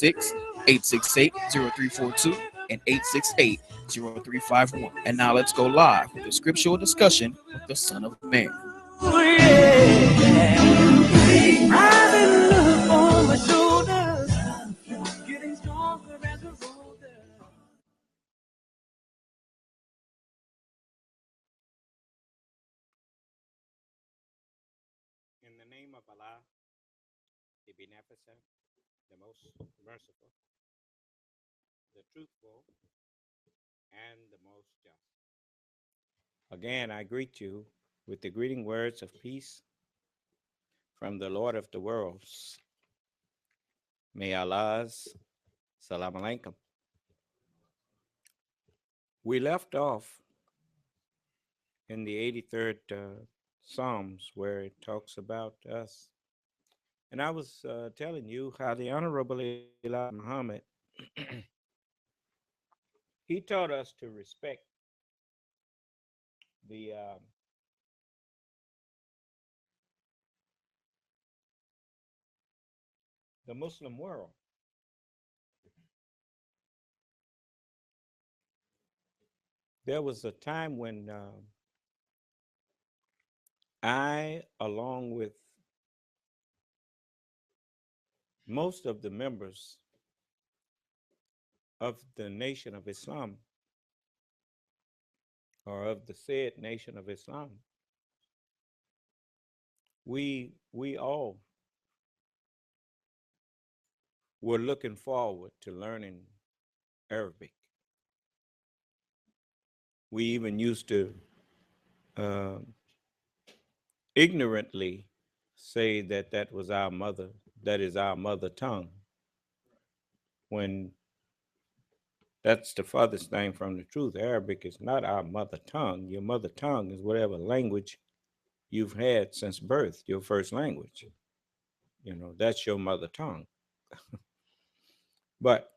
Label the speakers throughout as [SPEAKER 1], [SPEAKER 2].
[SPEAKER 1] 866-868-0342 and 868-0351. And now let's go live with the scriptural discussion with the Son of Man.
[SPEAKER 2] In the name of Allah, the Beneficent, the Most Merciful, the Truthful, and the Most Just. Again, I greet you with the greeting words of peace from the Lord of the worlds. May Allah's Salam Alaikum. We left off in the 83rd Psalms where it talks about us. And I was telling you how the Honorable Elijah Muhammad, he taught us to respect the Muslim world. There was a time when I, along with most of the members of the Nation of Islam, or of the said Nation of Islam, we all were looking forward to learning Arabic. We even used to ignorantly say that that is our mother tongue, when that's the farthest thing from the truth. Arabic is not our mother tongue. Your mother tongue is whatever language you've had since birth, your first language. You know, that's your mother tongue. But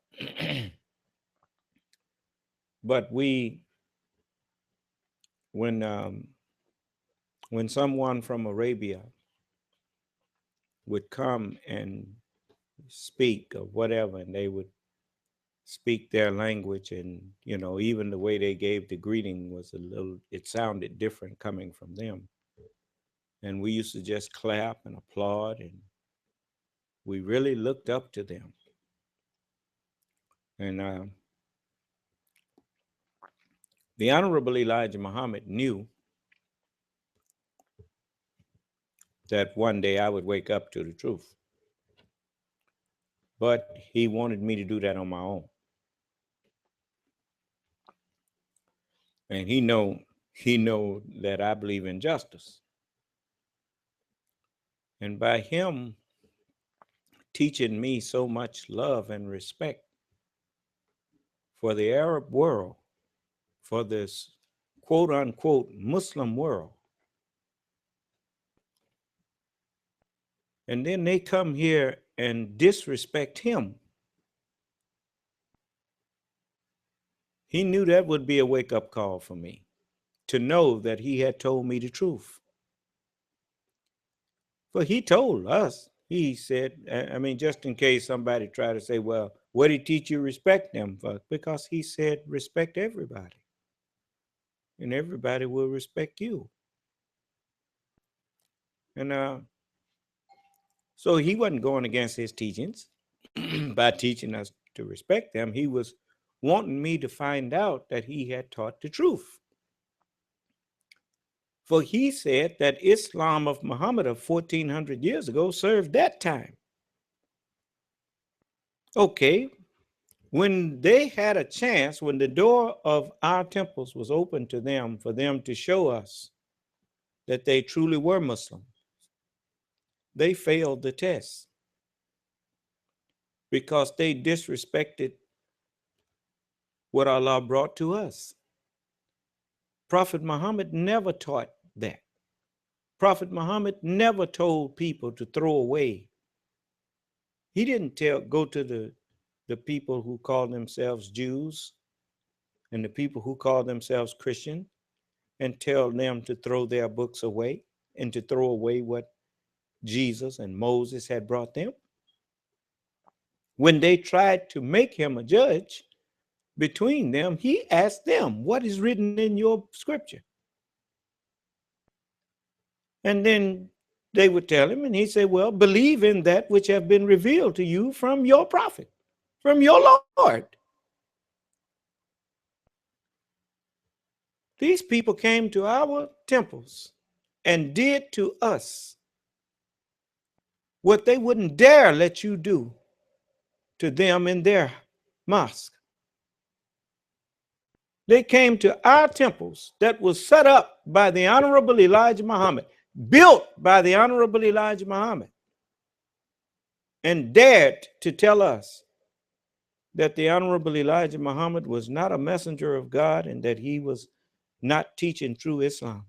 [SPEAKER 2] when someone from Arabia would come and speak of whatever, and they would speak their language, and even the way they gave the greeting was it sounded different coming from them, and we used to just clap and applaud, and we really looked up to them. And the Honorable Elijah Muhammad knew that one day I would wake up to the truth, but he wanted me to do that on my own. And he know that I believe in justice. And by him teaching me so much love and respect for the Arab world, for this quote unquote Muslim world, and then they come here and disrespect him, he knew that would be a wake-up call for me, to know that he had told me the truth. For he told us, he said, I mean, just in case somebody tried to say, well, what did he teach you respect them for? Because he said, respect everybody, and everybody will respect you. And so he wasn't going against his teachings by teaching us to respect them. He was wanting me to find out that he had taught the truth. For he said that Islam of Muhammad of 1400 years ago served that time. Okay, when they had a chance, when the door of our temples was open to them, for them to show us that they truly were Muslims, they failed the test because they disrespected what Allah brought to us. Prophet Muhammad never taught that. Prophet Muhammad never told people to throw away. He didn't go to the people who call themselves Jews and the people who call themselves Christian and tell them to throw their books away and to throw away what Jesus and Moses had brought them. when they tried to make him a judge between them, he asked them, what is written in your scripture? And then they would tell him, and he said, well, believe in that which have been revealed to you from your prophet, from your Lord. These people came to our temples and did to us what they wouldn't dare let you do to them in their mosque. They came to our temples that was set up by the Honorable Elijah Muhammad, built by the Honorable Elijah Muhammad, and dared to tell us that the Honorable Elijah Muhammad was not a messenger of God and that he was not teaching true Islam.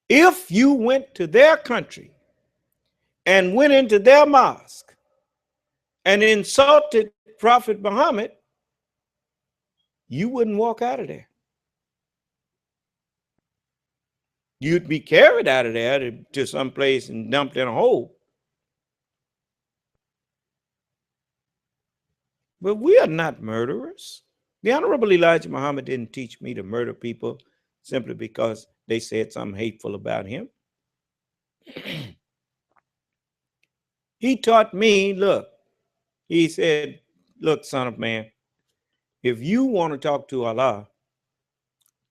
[SPEAKER 2] If you went to their country and went into their mosque and insulted Prophet Muhammad, you wouldn't walk out of there. You'd be carried out of there to some place and dumped in a hole. But we are not murderers. The Honorable Elijah Muhammad didn't teach me to murder people simply because they said something hateful about him. He taught me, look, he said, look, son of man, if you want to talk to Allah,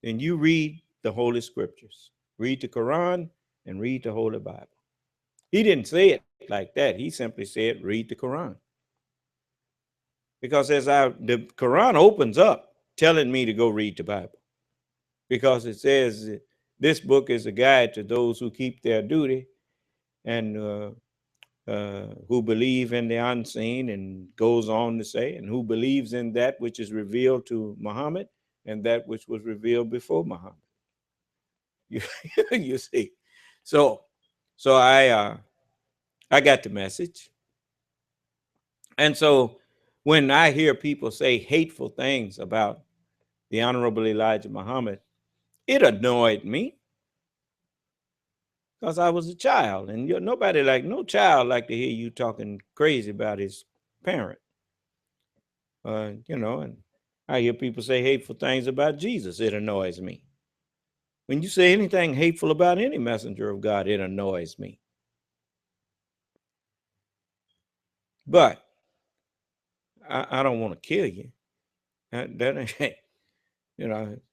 [SPEAKER 2] then you read the Holy Scriptures. Read the Quran and read the Holy Bible. He didn't say it like that. He simply said, read the Quran. Because the Quran opens up telling me to go read the Bible. Because it says this book is a guide to those who keep their duty and who believe in the unseen, and goes on to say, and who believes in that which is revealed to Muhammad and that which was revealed before Muhammad. You see. So I got the message. And so when I hear people say hateful things about the Honorable Elijah Muhammad, it annoyed me because I was a child, and no child like to hear you talking crazy about his parent. And I hear people say hateful things about Jesus. It annoys me. When you say anything hateful about any messenger of God, it annoys me. But I don't want to kill you.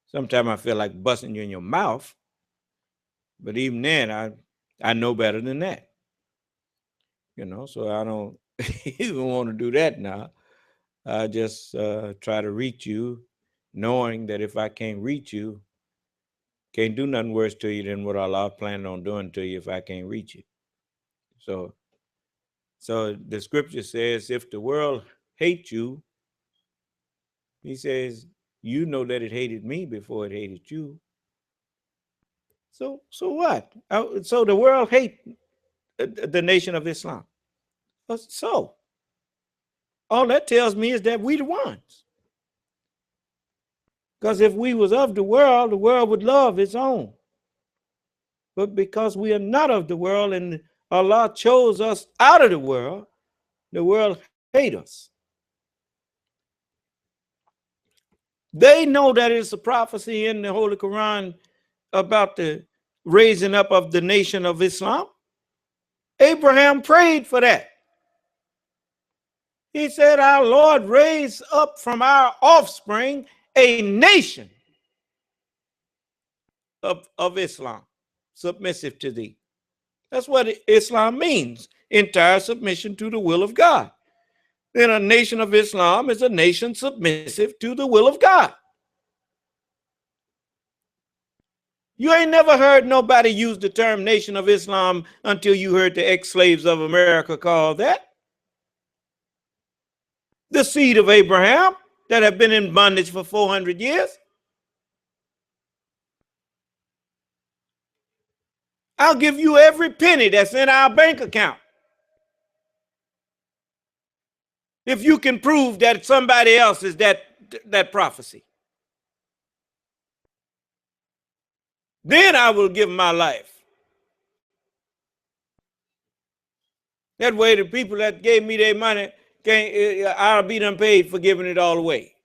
[SPEAKER 2] Sometimes I feel like busting you in your mouth. But even then, I know better than that. So I don't even want to do that now. I just try to reach you, knowing that if I can't reach you, can't do nothing worse to you than what Allah planned on doing to you if I can't reach you. So the scripture says, if the world hates you, he says, you know that it hated me before it hated you. So what? So the world hate the nation of Islam. So all that tells me is that we the ones. Because if we was of the world would love its own. But because we are not of the world and Allah chose us out of the world hate us. They know that it's a prophecy in the Holy Quran about the raising up of the nation of Islam. Abraham prayed for that. He said, our Lord raise up from our offspring a nation of Islam, submissive to thee. That's what Islam means, entire submission to the will of God. Then a nation of Islam is a nation submissive to the will of God. You ain't never heard nobody use the term Nation of Islam until you heard the ex-slaves of America call that. The seed of Abraham that have been in bondage for 400 years. I'll give you every penny that's in our bank account if you can prove that somebody else is that prophecy. Then I will give my life. That way the people that gave me their money, I'll be done paid for giving it all away.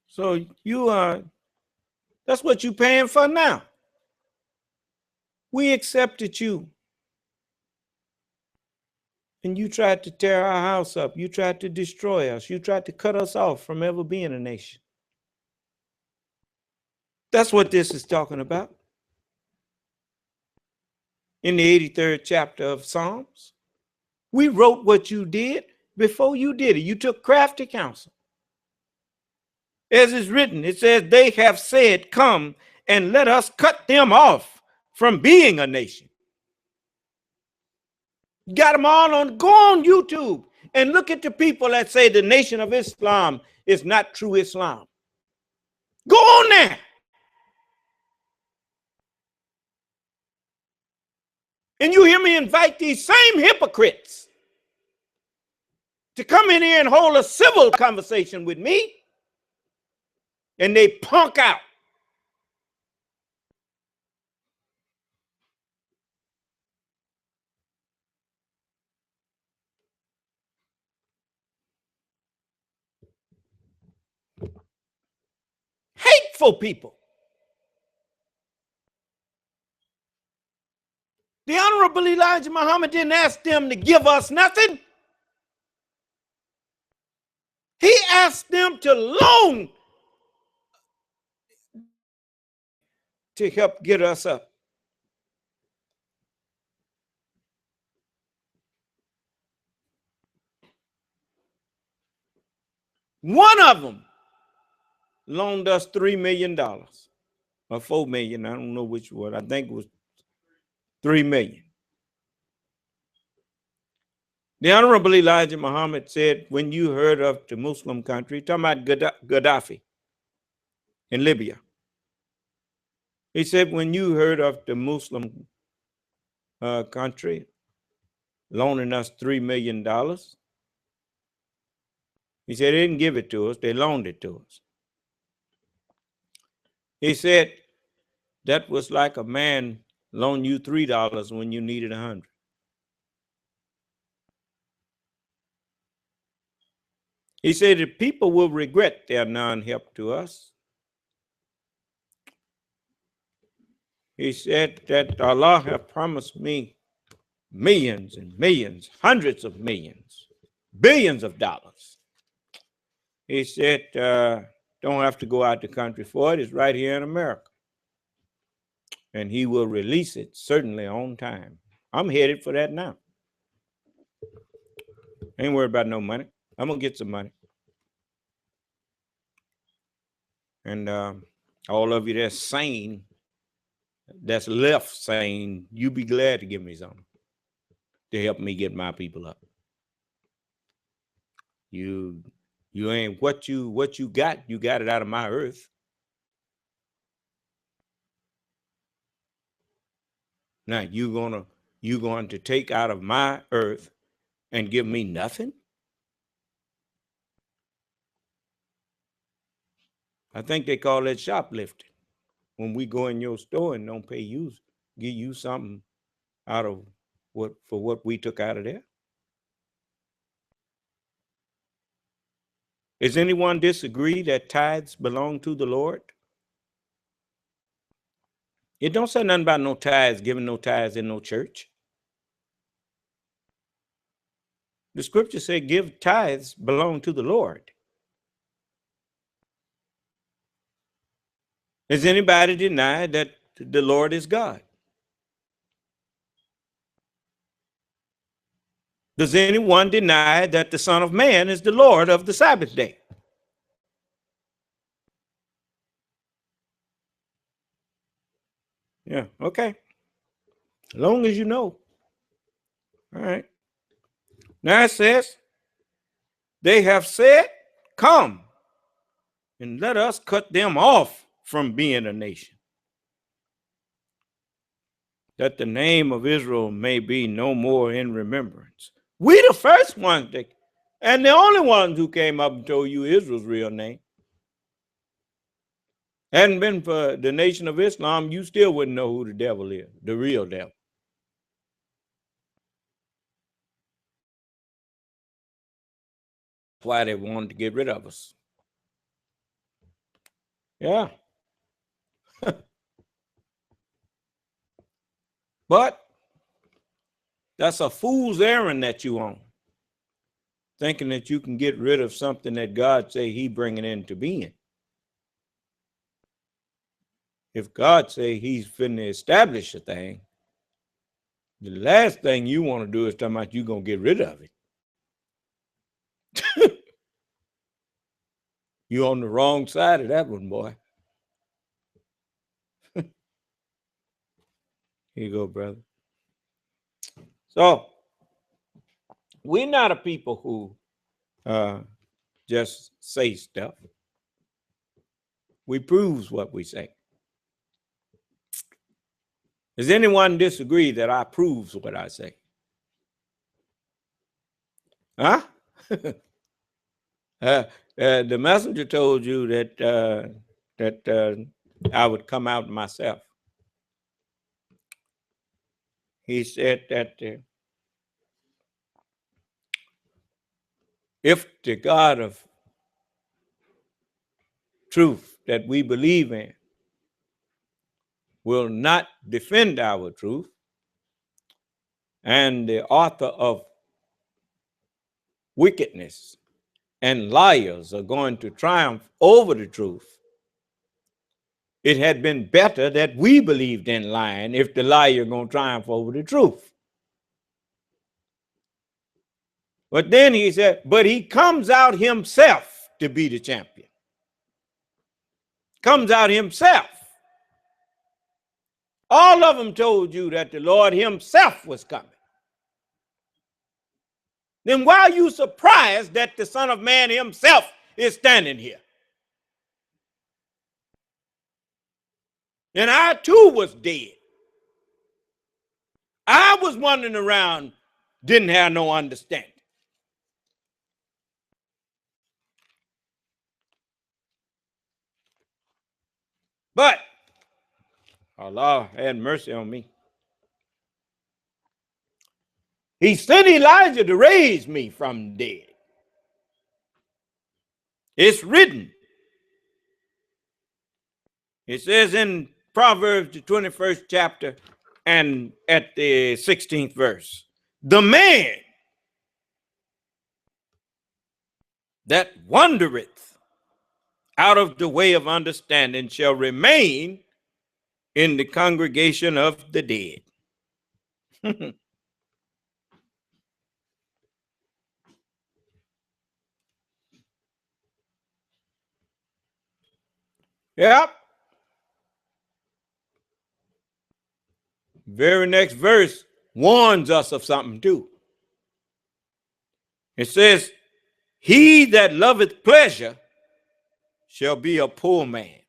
[SPEAKER 2] So that's what you're paying for now. We accepted you. And you tried to tear our house up. You tried to destroy us. You tried to cut us off from ever being a nation. That's what this is talking about. In the 83rd chapter of Psalms, we wrote what you did before you did it. You took crafty counsel. As is written, it says, they have said, come and let us cut them off from being a nation. Got them all on, go on YouTube and look at the people that say the Nation of Islam is not true Islam. Go on there. And you hear me invite these same hypocrites to come in here and hold a civil conversation with me, and they punk out. Hateful people. The Honorable Elijah Muhammad didn't ask them to give us nothing. He asked them to loan to help get us up. One of them loaned us $3 million or $4 million. I don't know which one. I think it was $3 million. The Honorable Elijah Muhammad said, when you heard of the Muslim country, talking about Gaddafi in Libya, he said, when you heard of the Muslim country loaning us $3 million, he said, they didn't give it to us, they loaned it to us. He said, that was like a man loan you $3 when you needed 100. He said that people will regret their non-help to us. He said that Allah have promised me millions and millions, hundreds of millions, billions of dollars. He said, don't have to go out the country for it. It's right here in America. And he will release it certainly on time. I'm headed for that now. Ain't worried about no money. I'm going to get some money. And all of you that's sane, that's left sane, you be glad to give me something to help me get my people up. You ain't what you got it out of my earth. Now you going to take out of my earth and give me nothing? I think they call that shoplifting. When we go in your store and don't pay you, give you something out of what we took out of there. Does anyone disagree that tithes belong to the Lord? It don't say nothing about no tithes, giving no tithes in no church. The scripture said give tithes belong to the Lord. Does anybody deny that the Lord is God? Does anyone deny that the Son of Man is the Lord of the Sabbath day? Yeah, okay. As long as you know. All right. Now it says, they have said, come and let us cut them off from being a nation, that the name of Israel may be no more in remembrance. We the first ones that, and the only ones who came up and told you Israel's real name. Hadn't been for the Nation of Islam, you still wouldn't know who the devil is, the real devil. That's why they wanted to get rid of us. Yeah. But that's a fool's errand that you on, thinking that you can get rid of something that God say he bringing into being. If God say he's finna establish a thing, the last thing you want to do is talk about you gonna get rid of it. You on the wrong side of that one, boy. Here you go, brother. So we're not a people who just say stuff. We proves what we say. Does anyone disagree that I proves what I say? Huh? The messenger told you that I would come out myself. He said that if the God of truth that we believe in will not defend our truth, and the author of wickedness and liars are going to triumph over the truth, it had been better that we believed in lying if the liar going to triumph over the truth. But then he said, but he comes out himself to be the champion. Comes out himself. All of them told you that the Lord himself was coming. Then why are you surprised that the Son of Man himself is standing here? And I too was dead. I was wandering around, didn't have no understanding. But Allah had mercy on me. He sent Elijah to raise me from the dead. It's written. It says in Proverbs, the 21st chapter, and at the 16th verse, the man that wandereth out of the way of understanding shall remain in the congregation of the dead. Yep. Very next verse warns us of something too. It says, he that loveth pleasure shall be a poor man.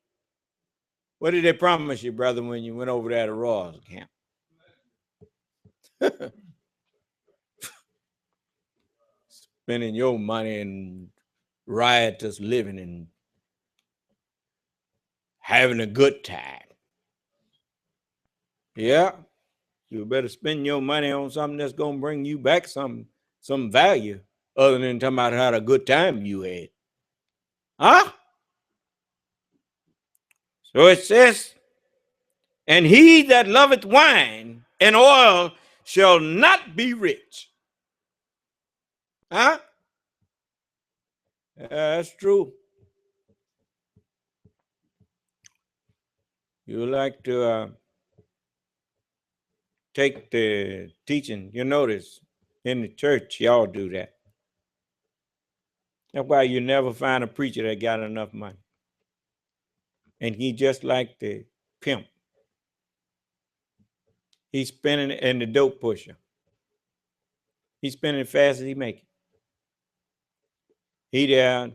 [SPEAKER 2] What did they promise you, brother, when you went over there to Royals camp? Spending your money and riotous living and having a good time. Yeah, you better spend your money on something that's going to bring you back some value other than talking about how a good time you had. Huh? So it says, and he that loveth wine and oil shall not be rich. Huh? That's true. You like to take the teaching. You notice in the church, y'all do that. That's why you never find a preacher that got enough money. And he just like the pimp. He's spending it, and the dope pusher. He's spending it fast as he make it. He there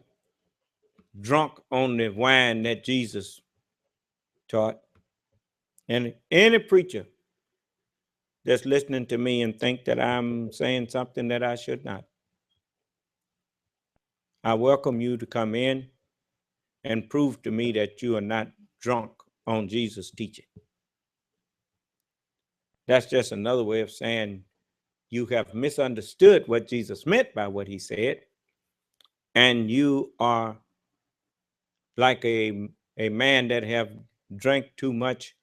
[SPEAKER 2] drunk on the wine that Jesus taught. And any preacher that's listening to me and think that I'm saying something that I should not. I welcome you to come in and prove to me that you are not drunk on Jesus' teaching. That's just another way of saying you have misunderstood what Jesus meant by what he said, and you are like a man that have drank too much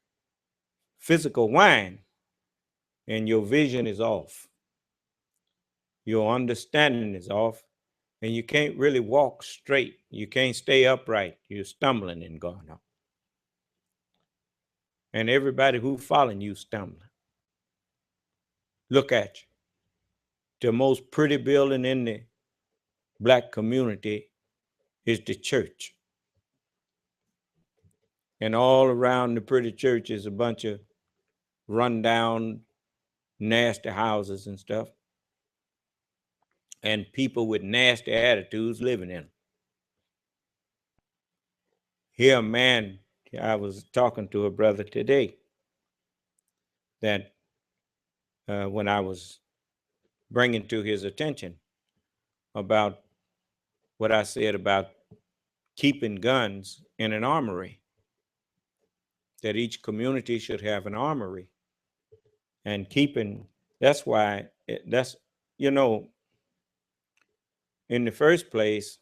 [SPEAKER 2] physical wine, and your vision is off. Your understanding is off, and you can't really walk straight. You can't stay upright. You're stumbling and going up. And everybody who following you stumbling. Look at you. The most pretty building in the Black community is the church. And all around the pretty church is a bunch of rundown, nasty houses and stuff. And people with nasty attitudes living in them. Here, a man, I was talking to a brother today that when I was bringing to his attention about what I said about keeping guns in an armory, that each community should have an armory, and keeping, that's why, that's, you know, in the first place,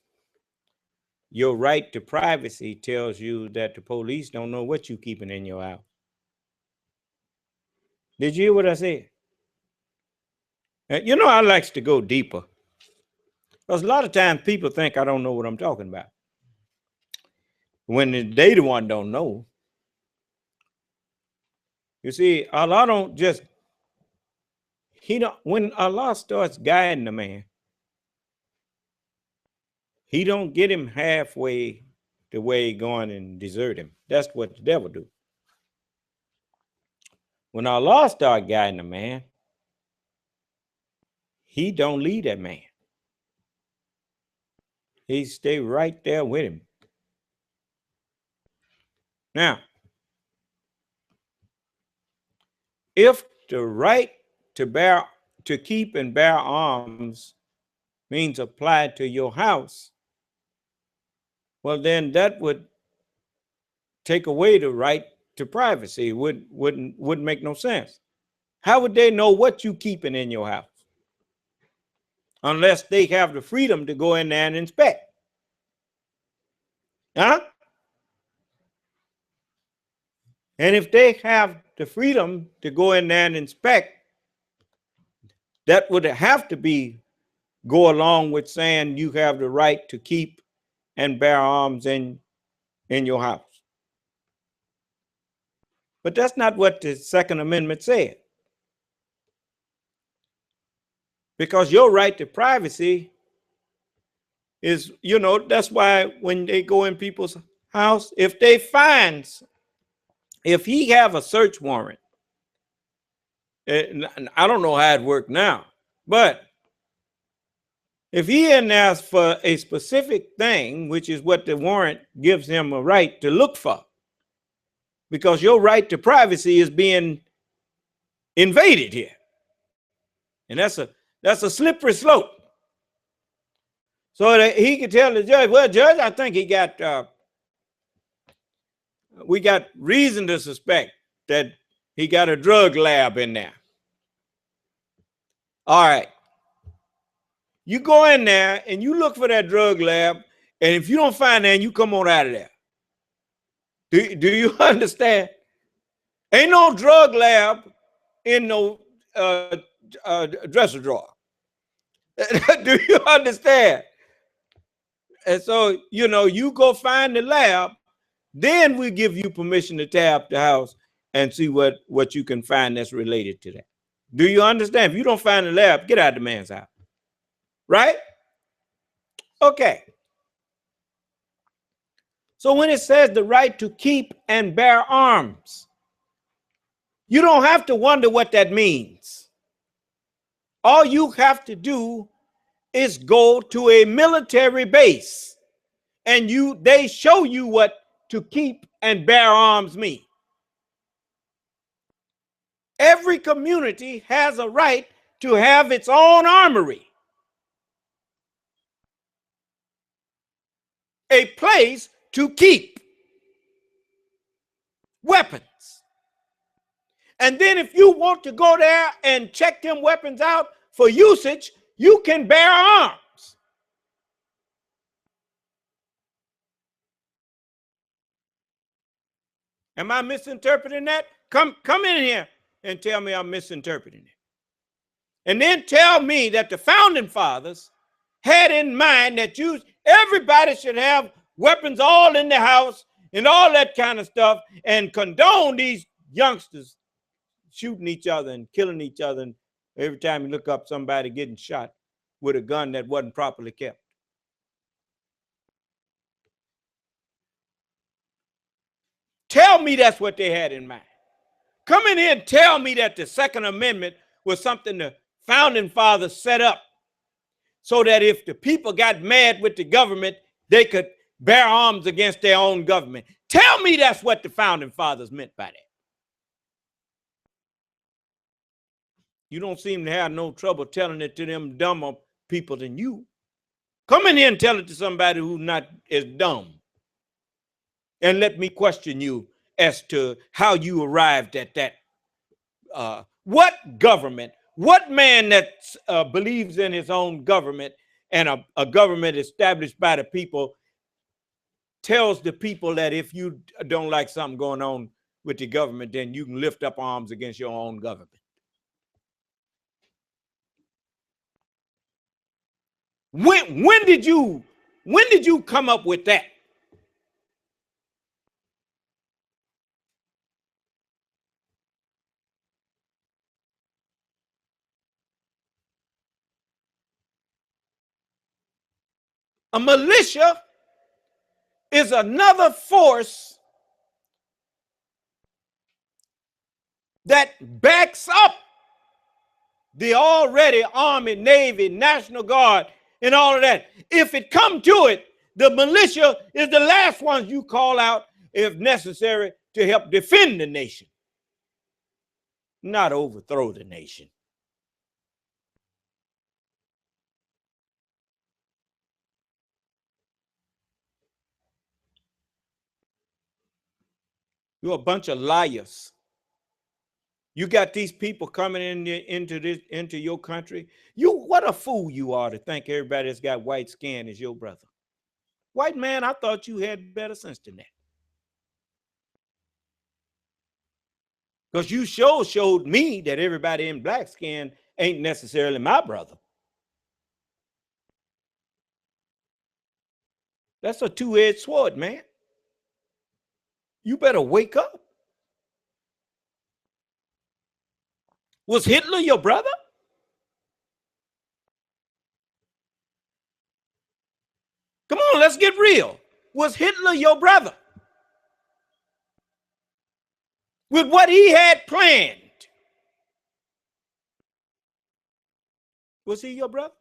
[SPEAKER 2] your right to privacy tells you that the police don't know what you're keeping in your house. Did you hear what I said? You know, I likes to go deeper, because a lot of times people think I don't know what I'm talking about, when they the one don't know. You see, Allah don't just, when Allah starts guiding a man, he don't get him halfway the way going and desert him. That's what the devil do. When Allah start guiding a man, he don't lead that man. He stay right there with him. Now, if the right to keep and bear arms means applied to your house, well, then that would take away the right to privacy. Wouldn't make no sense. How would they know what you keeping in your house? Unless they have the freedom to go in there and inspect. Huh? And if they have the freedom to go in there and inspect, that would have to go along with saying you have the right to keep and bear arms in your house. But that's not what the Second Amendment said. Because your right to privacy is, you know, that's why when they go in people's house, if he have a search warrant, and I don't know how it works now, but if he in there for a specific thing, which is what the warrant gives him a right to look for, because your right to privacy is being invaded here. And that's a slippery slope. So that he could tell the judge, well, judge, I think we got reason to suspect that he got a drug lab in there. All right. You go in there and you look for that drug lab, and if you don't find that, you come on out of there. Do you understand? Ain't no drug lab in no dresser drawer. Do you understand? And so, you know, you go find the lab, then we give you permission to tap the house and see what you can find that's related to that. Do you understand? If you don't find the lab, get out of the man's house. Right? Okay. So when it says the right to keep and bear arms, you don't have to wonder what that means. All you have to do is go to a military base and they show you what to keep and bear arms mean. Every community has a right to have its own armory, a place to keep weapons. And then if you want to go there and check them weapons out for usage, you can bear arms. Am I misinterpreting that? Come in here and tell me I'm misinterpreting it. And then tell me that the founding fathers had in mind that everybody should have weapons all in the house and all that kind of stuff, and condone these youngsters shooting each other and killing each other. And every time you look up, somebody getting shot with a gun that wasn't properly kept. Tell me that's what they had in mind. Come in here and tell me that the Second Amendment was something the founding fathers set up so that if the people got mad with the government, they could bear arms against their own government. Tell me that's what the founding fathers meant by that. You don't seem to have no trouble telling it to them dumber people than you. Come in here and tell it to somebody who's not as dumb. And let me question you as to how you arrived at that. What government, what man that believes in his own government and a government established by the people tells the people that if you don't like something going on with the government, then you can lift up arms against your own government? When did you come up with that? A militia is another force that backs up the already Army, Navy, National Guard, and all of that. If it come to it, the militia is the last ones you call out if necessary to help defend the nation, not overthrow the nation. You're a bunch of liars. You got these people coming into your country. What a fool you are to think everybody that's got white skin is your brother. White man, I thought you had better sense than that. Because you showed me that everybody in black skin ain't necessarily my brother. That's a two-edged sword, man. You better wake up. Was Hitler your brother? Come on, let's get real. Was Hitler your brother? With what he had planned, was he your brother?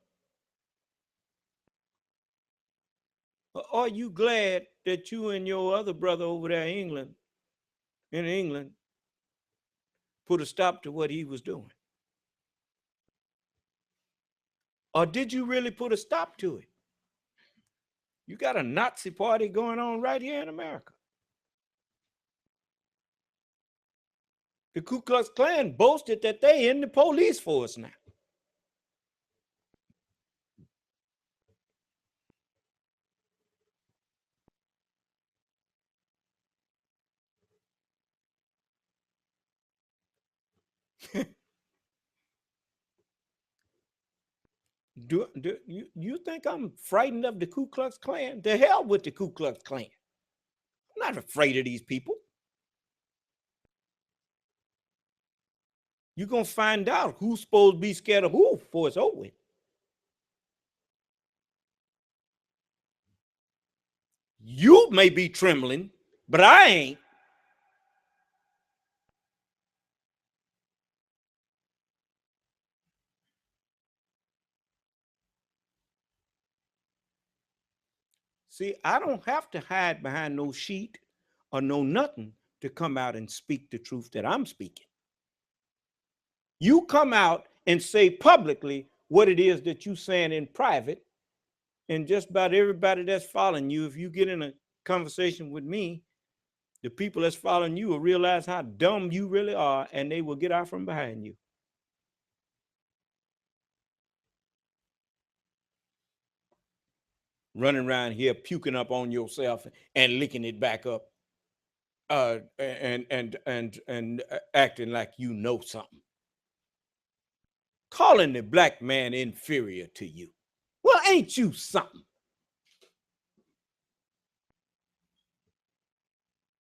[SPEAKER 2] Or are you glad that you and your other brother over there in England, put a stop to what he was doing? Or did you really put a stop to it? You got a Nazi party going on right here in America. The Ku Klux Klan boasted that they in the police force now. Do you think I'm frightened of the Ku Klux Klan? The hell with the Ku Klux Klan. I'm not afraid of these people. You're going to find out who's supposed to be scared of who before it's over with. You may be trembling, but I ain't. See, I don't have to hide behind no sheet or no nothing to come out and speak the truth that I'm speaking. You come out and say publicly what it is that you saying in private, and just about everybody that's following you, if you get in a conversation with me, the people that's following you will realize how dumb you really are, and they will get out from behind you. Running around here puking up on yourself and licking it back up, and acting like you know something. Calling the black man inferior to you. Well, ain't you something?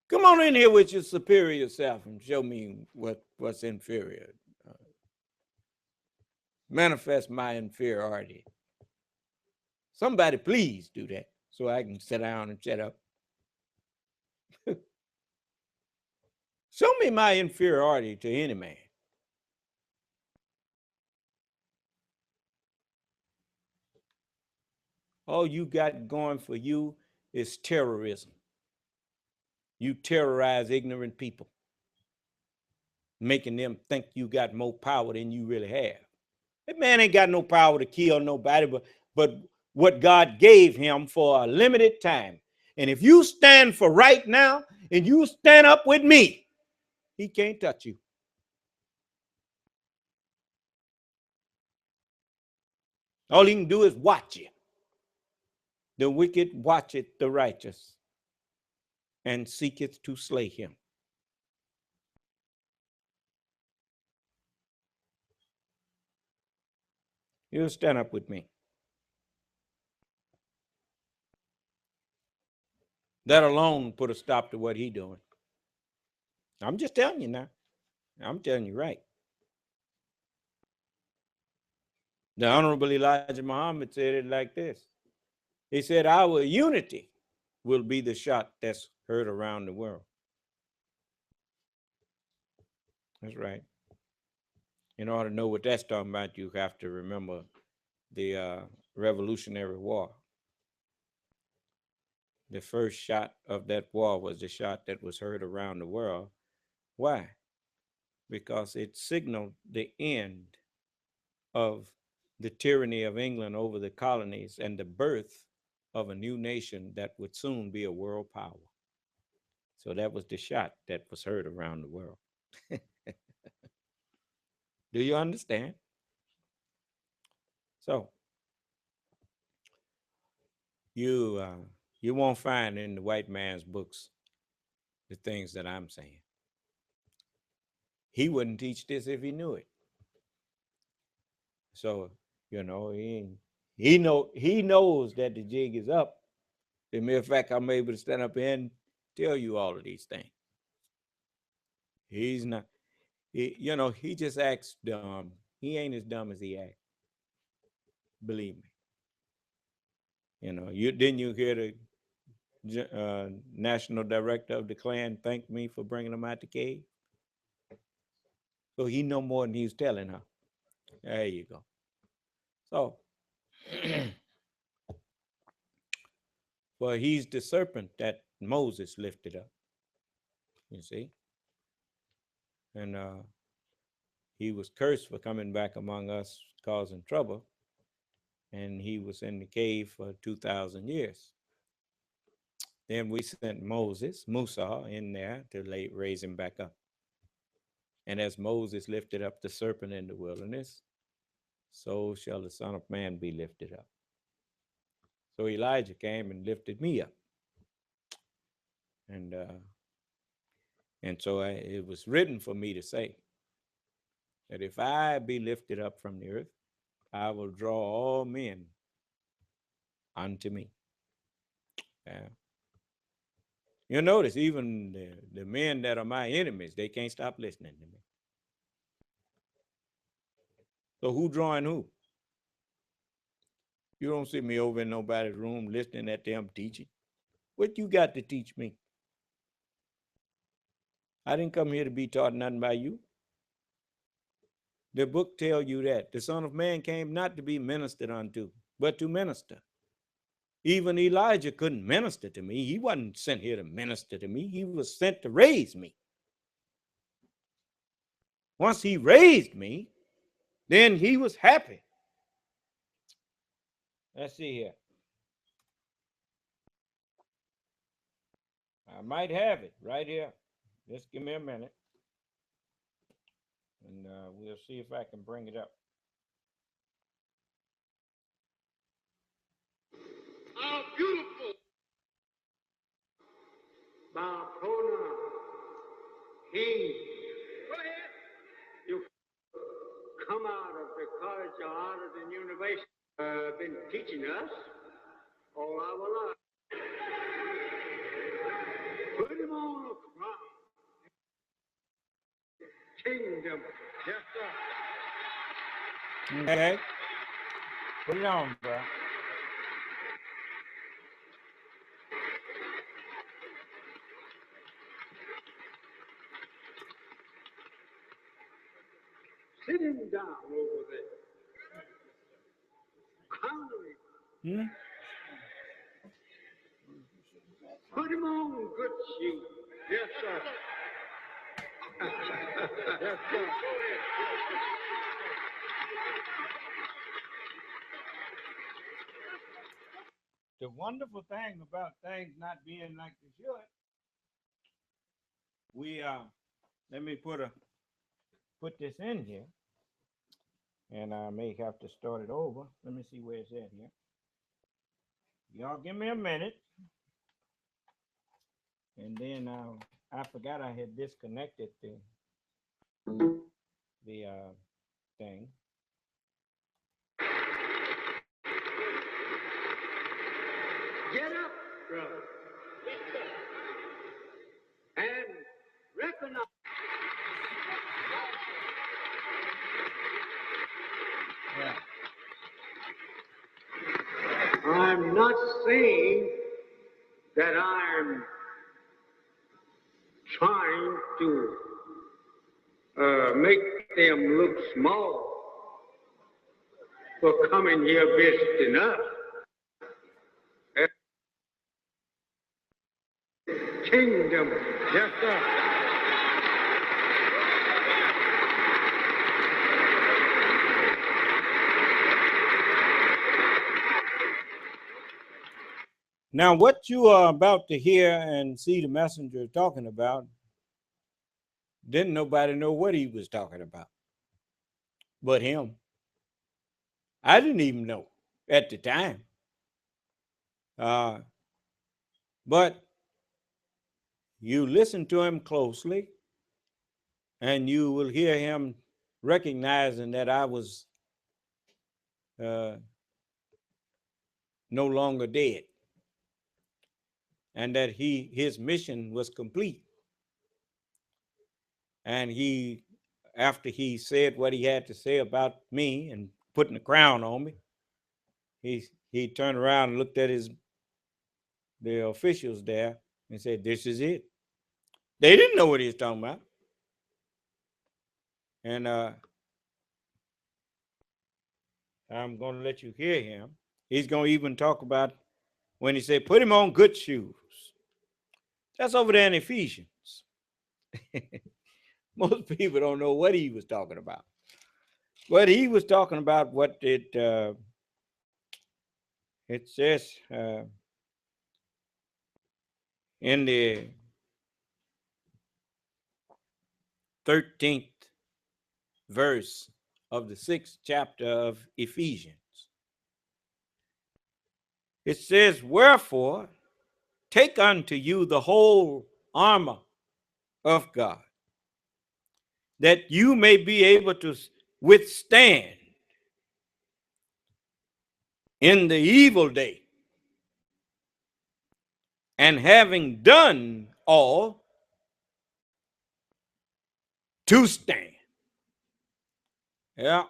[SPEAKER 2] Come on in here with your superior self and show me what's inferior. Manifest my inferiority. Somebody please do that so I can sit down and shut up. Show me my inferiority to any man. All you got going for you is terrorism. You terrorize ignorant people, making them think you got more power than you really have. That man ain't got no power to kill nobody, but what God gave him for a limited time. And if you stand for right now and you stand up with me, he can't touch you. All he can do is watch you. The wicked watcheth the righteous and seeketh to slay him. You stand up with me. That alone put a stop to what he doing. I'm just telling you now. I'm telling you right. The Honorable Elijah Muhammad said it like this. He said, our unity will be the shot that's heard around the world. That's right. In order to know what that's talking about, you have to remember the Revolutionary War. The first shot of that war was the shot that was heard around the world. Why? Because it signaled the end of the tyranny of England over the colonies and the birth of a new nation that would soon be a world power. So that was the shot that was heard around the world. Do you understand? So you won't find in the white man's books the things that I'm saying. He wouldn't teach this if he knew it. So he knows that the jig is up. As a matter of fact, I'm able to stand up here and tell you all of these things. He's not. He just acts dumb. He ain't as dumb as he acts. Believe me. You hear the national director of the Klan thank me for bringing him out the cave. So he know more than he's telling her. There you go. So, well, he's the serpent that Moses lifted up. You see, and he was cursed for coming back among us, causing trouble. And he was in the cave for 2,000 years. Then we sent Musa, in there to raise him back up. And as Moses lifted up the serpent in the wilderness, so shall the Son of Man be lifted up. So Elijah came and lifted me up. And so it was written for me to say that if I be lifted up from the earth, I will draw all men unto me. You'll notice even the men that are my enemies, they can't stop listening to me. So who drawing who? You don't see me over in nobody's room listening at them teaching. What you got to teach me? I didn't come here to be taught nothing by you. The book tell you that the Son of Man came not to be ministered unto, but to minister. Even Elijah couldn't minister to me. He wasn't sent here to minister to me. He was sent to raise me. Once he raised me, then he was happy. Let's see here. I might have it right here. Just give me a minute. And we'll see if I can bring it up.
[SPEAKER 3] How beautiful! Barcelona, he, you come out of the college or out of the university, been teaching us all our life. Put him on a crown. Kingdom. Yes, sir.
[SPEAKER 2] Okay. Put it on, bro.
[SPEAKER 3] Sit him down over there. Crown him. Put him on good shoes. Yes, sir. Yes, sir.
[SPEAKER 2] The wonderful thing about things not being like they should, we let me put this in here, and I may have to start it over. Let me see where it's at here. Y'all give me a minute, and then I forgot I had disconnected the thing.
[SPEAKER 3] Get up, brother. And recognize.
[SPEAKER 2] Yeah.
[SPEAKER 3] I'm not saying that I'm trying to make them look small for coming here visiting us. Kingdom, yes, sir.
[SPEAKER 2] Now, what you are about to hear and see the messenger talking about, didn't nobody know what he was talking about but him. I didn't even know at the time. But you listen to him closely, and you will hear him recognizing that I was no longer dead, and that his mission was complete. And he, after he said what he had to say about me and putting the crown on me, he turned around and looked at the officials there and said, "This is it." They didn't know what he was talking about. And I'm going to let you hear him. He's going to even talk about when he said, "Put him on good shoes." That's over there in Ephesians. Most people don't know what he was talking about. But he was talking about what it says in the 13th verse of the 6th chapter of Ephesians. It says, "Wherefore, take unto you the whole armor of God, that you may be able to withstand in the evil day, and having done all, to stand." Yeah.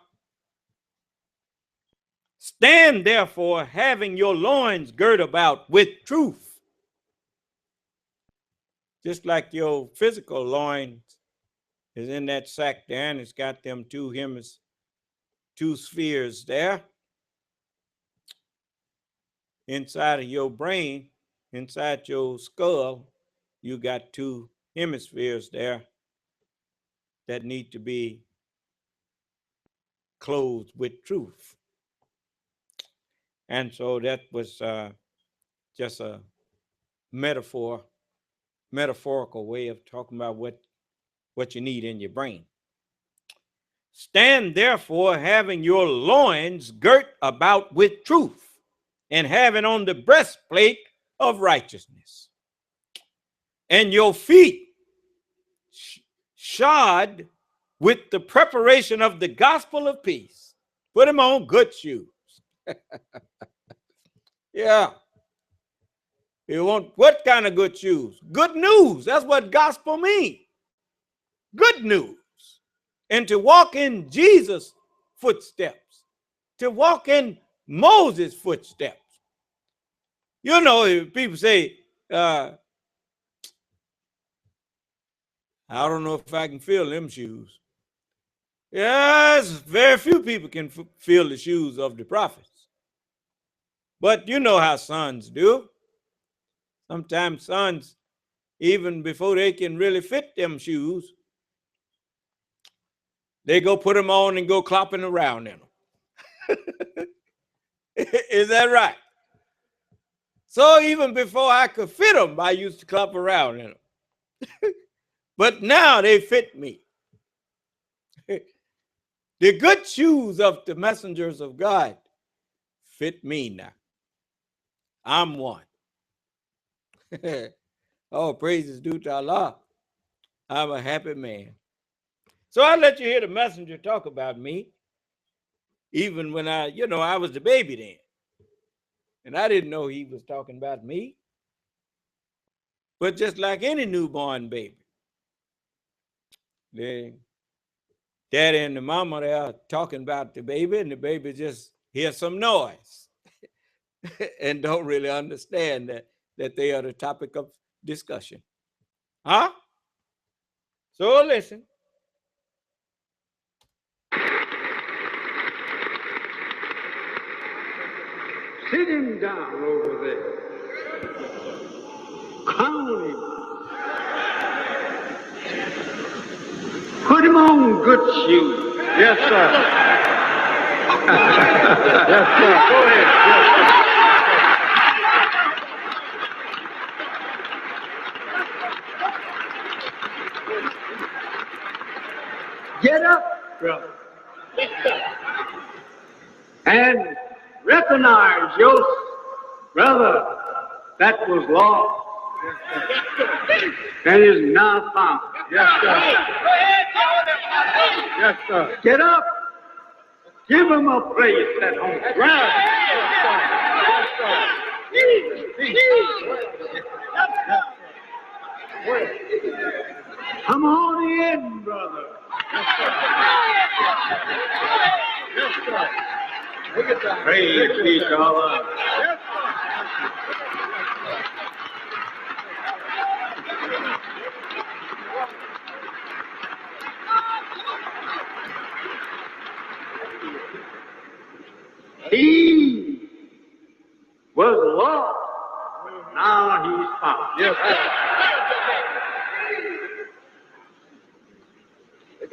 [SPEAKER 2] "Stand therefore, having your loins girt about with truth." Just like your physical loins is in that sack there, and it's got them two spheres there. Inside of your brain, inside your skull, you got two hemispheres there. that need to be clothed with truth. And so that was just a metaphorical way of talking about what you need in your brain. Stand therefore, having your loins girt about with truth, and having on the breastplate of righteousness, and your feet shod with the preparation of the gospel of peace. Put them on good shoes. Yeah. You want what kind of good shoes? Good news. That's what gospel means. Good news. And to walk in Jesus' footsteps, to walk in Moses' footsteps. You know, people say, I don't know if I can feel them shoes. Yes, very few people can feel the shoes of the prophets. But you know how sons do. Sometimes sons, even before they can really fit them shoes, they go put them on and go clopping around in them. Is that right? So even before I could fit them, I used to clop around in them. But now they fit me. The good shoes of the messengers of God fit me now. I'm one. Oh, praise is due to Allah. I'm a happy man. So I let you hear the messenger talk about me, even when I was the baby then. And I didn't know he was talking about me. But just like any newborn baby, the daddy and the mama, they are talking about the baby, and the baby just hears some noise and don't really understand that they are the topic of discussion. Huh? So listen.
[SPEAKER 3] Sit him down over there. Crown him. Put him on good shoes. Yes, sir. Yes, sir. Go ahead. Yes, sir. Get up, brother. And recognize your brother that was lost and is now found. Yes, sir. Yes, sir. Get up. Give him a place at home. Right. Yes, sir. Come on in, brother. Yes, sir. Yes, sir. Look at that. Praise be to Allah. Yes, He was lost. Now he's found. Yes, sir.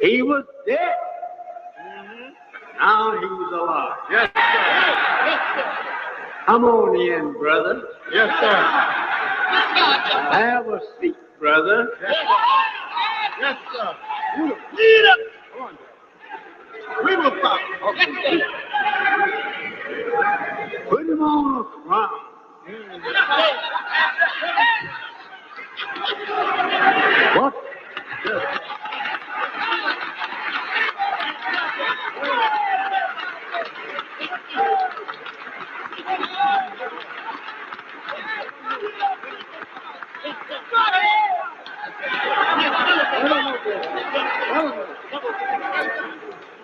[SPEAKER 3] He was dead. Now he's alive. Yes, sir. Come on in, brother. Yes, sir. Have a seat, brother. Yes, sir. Yes, sir. Lead up. Come on, we will stop. Okay. Put him on a crown. What? Yes.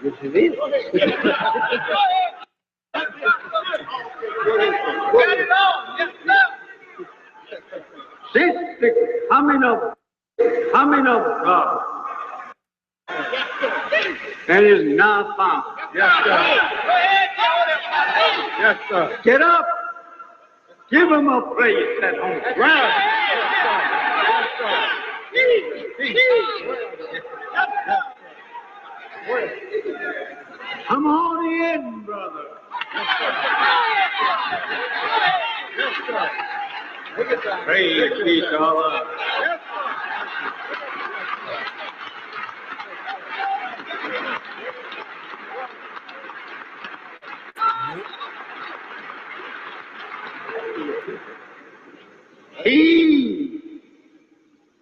[SPEAKER 3] Yes, it is. This the coming of God, and is now found. Yes, sir. Yes, sir. Get up. Give him a place at home. Right. Yes, sir. Yes, sir. Come on in, brother. Praise be to Allah. He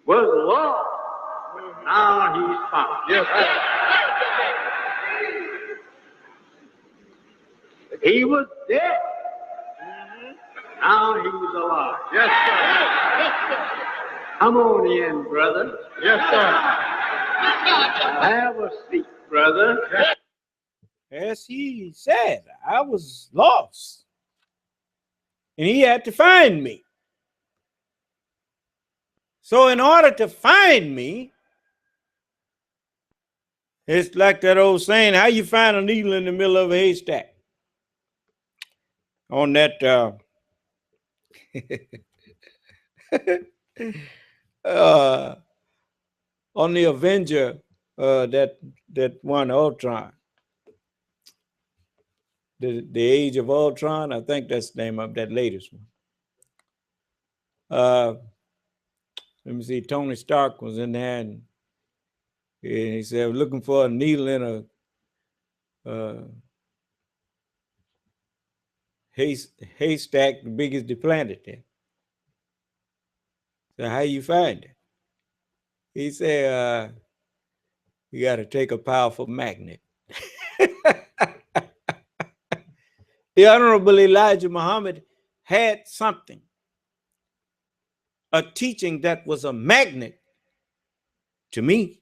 [SPEAKER 3] was lost. Now he's found. Yes, sir. He was dead. Now he's alive. Yes, sir. Come on in, brother. Yes, sir. Have a seat, brother.
[SPEAKER 2] As he said, I was lost. And he had to find me. So in order to find me, it's like that old saying, how you find a needle in the middle of a haystack? On that on the Avenger, that one Ultron, the Age of Ultron, I think that's the name of that latest one. Let me see, Tony Stark was in there, and he said, looking for a needle in a haystack, the biggest the planet there. So how you find it? He said, you got to take a powerful magnet. The Honorable Elijah Muhammad had something, a teaching that was a magnet to me.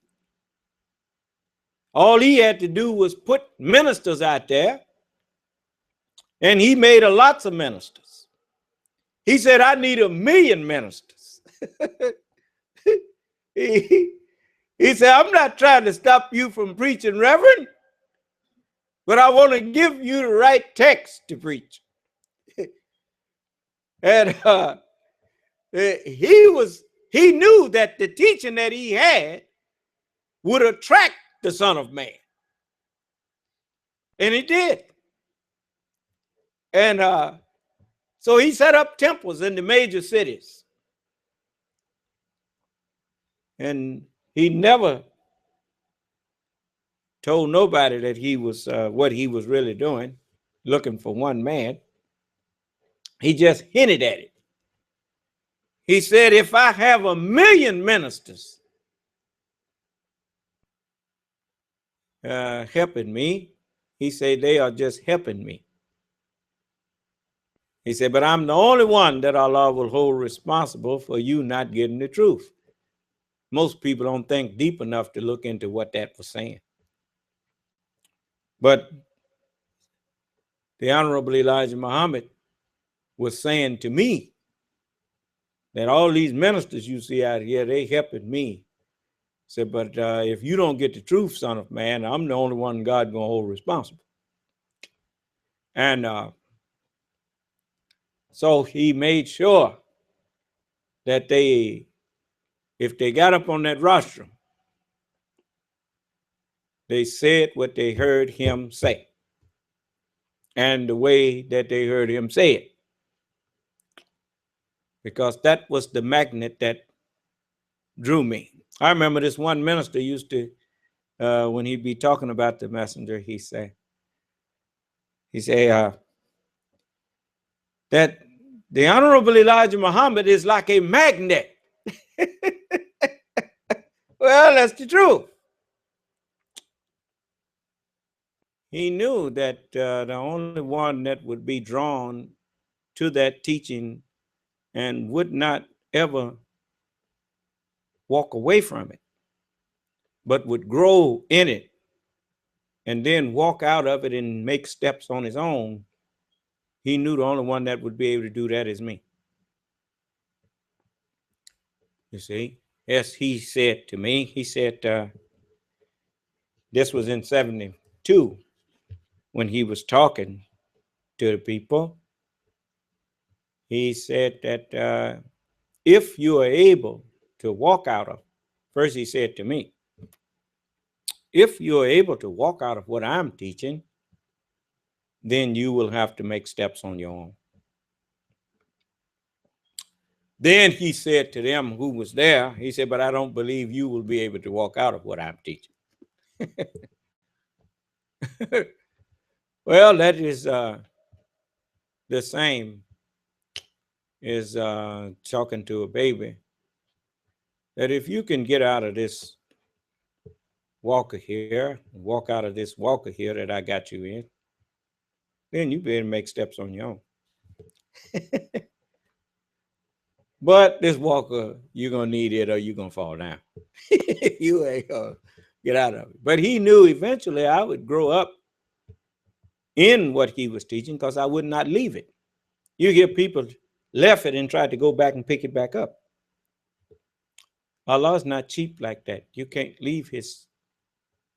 [SPEAKER 2] All he had to do was put ministers out there, and he made lots of ministers. He said, I need 1 million ministers. he said, I'm not trying to stop you from preaching, Reverend, but I want to give you the right text to preach. And he knew that the teaching that he had would attract the Son of Man. And he did. And so he set up temples in the major cities. And he never told nobody that he was what he was really doing, looking for one man. He just hinted at it. He said, if I have 1 million ministers helping me, he said, they are just helping me. He said, but I'm the only one that Allah will hold responsible for you not getting the truth. Most people don't think deep enough to look into what that was saying. But the Honorable Elijah Muhammad was saying to me that all these ministers you see out here, they helping me. Said, but if you don't get the truth, Son of Man, I'm the only one God gonna hold responsible. And so he made sure that if they got up on that rostrum, they said what they heard him say and the way that they heard him say it. Because that was the magnet that drew me. I remember this one minister used to, when he'd be talking about the messenger, he say that the Honorable Elijah Muhammad is like a magnet. Well, that's the truth. He knew that the only one that would be drawn to that teaching and would not ever walk away from it, but would grow in it and then walk out of it and make steps on his own, he knew the only one that would be able to do that is me. You see, as he said to me, he said, this was in 72 when he was talking to the people. He said that if you are able to walk out of, first he said to me, if you're able to walk out of what I'm teaching, then you will have to make steps on your own. Then he said to them who was there, he said, but I don't believe you will be able to walk out of what I'm teaching. Well, that is the same as talking to a baby, that if you can get out of this walker here, walk out of this walker here that I got you in, then you better make steps on your own. But this walker, you're going to need it or you're going to fall down. You ain't going to get out of it. But he knew eventually I would grow up in what he was teaching because I would not leave it. You hear people left it and tried to go back and pick it back up. Allah's not cheap like that. You can't leave his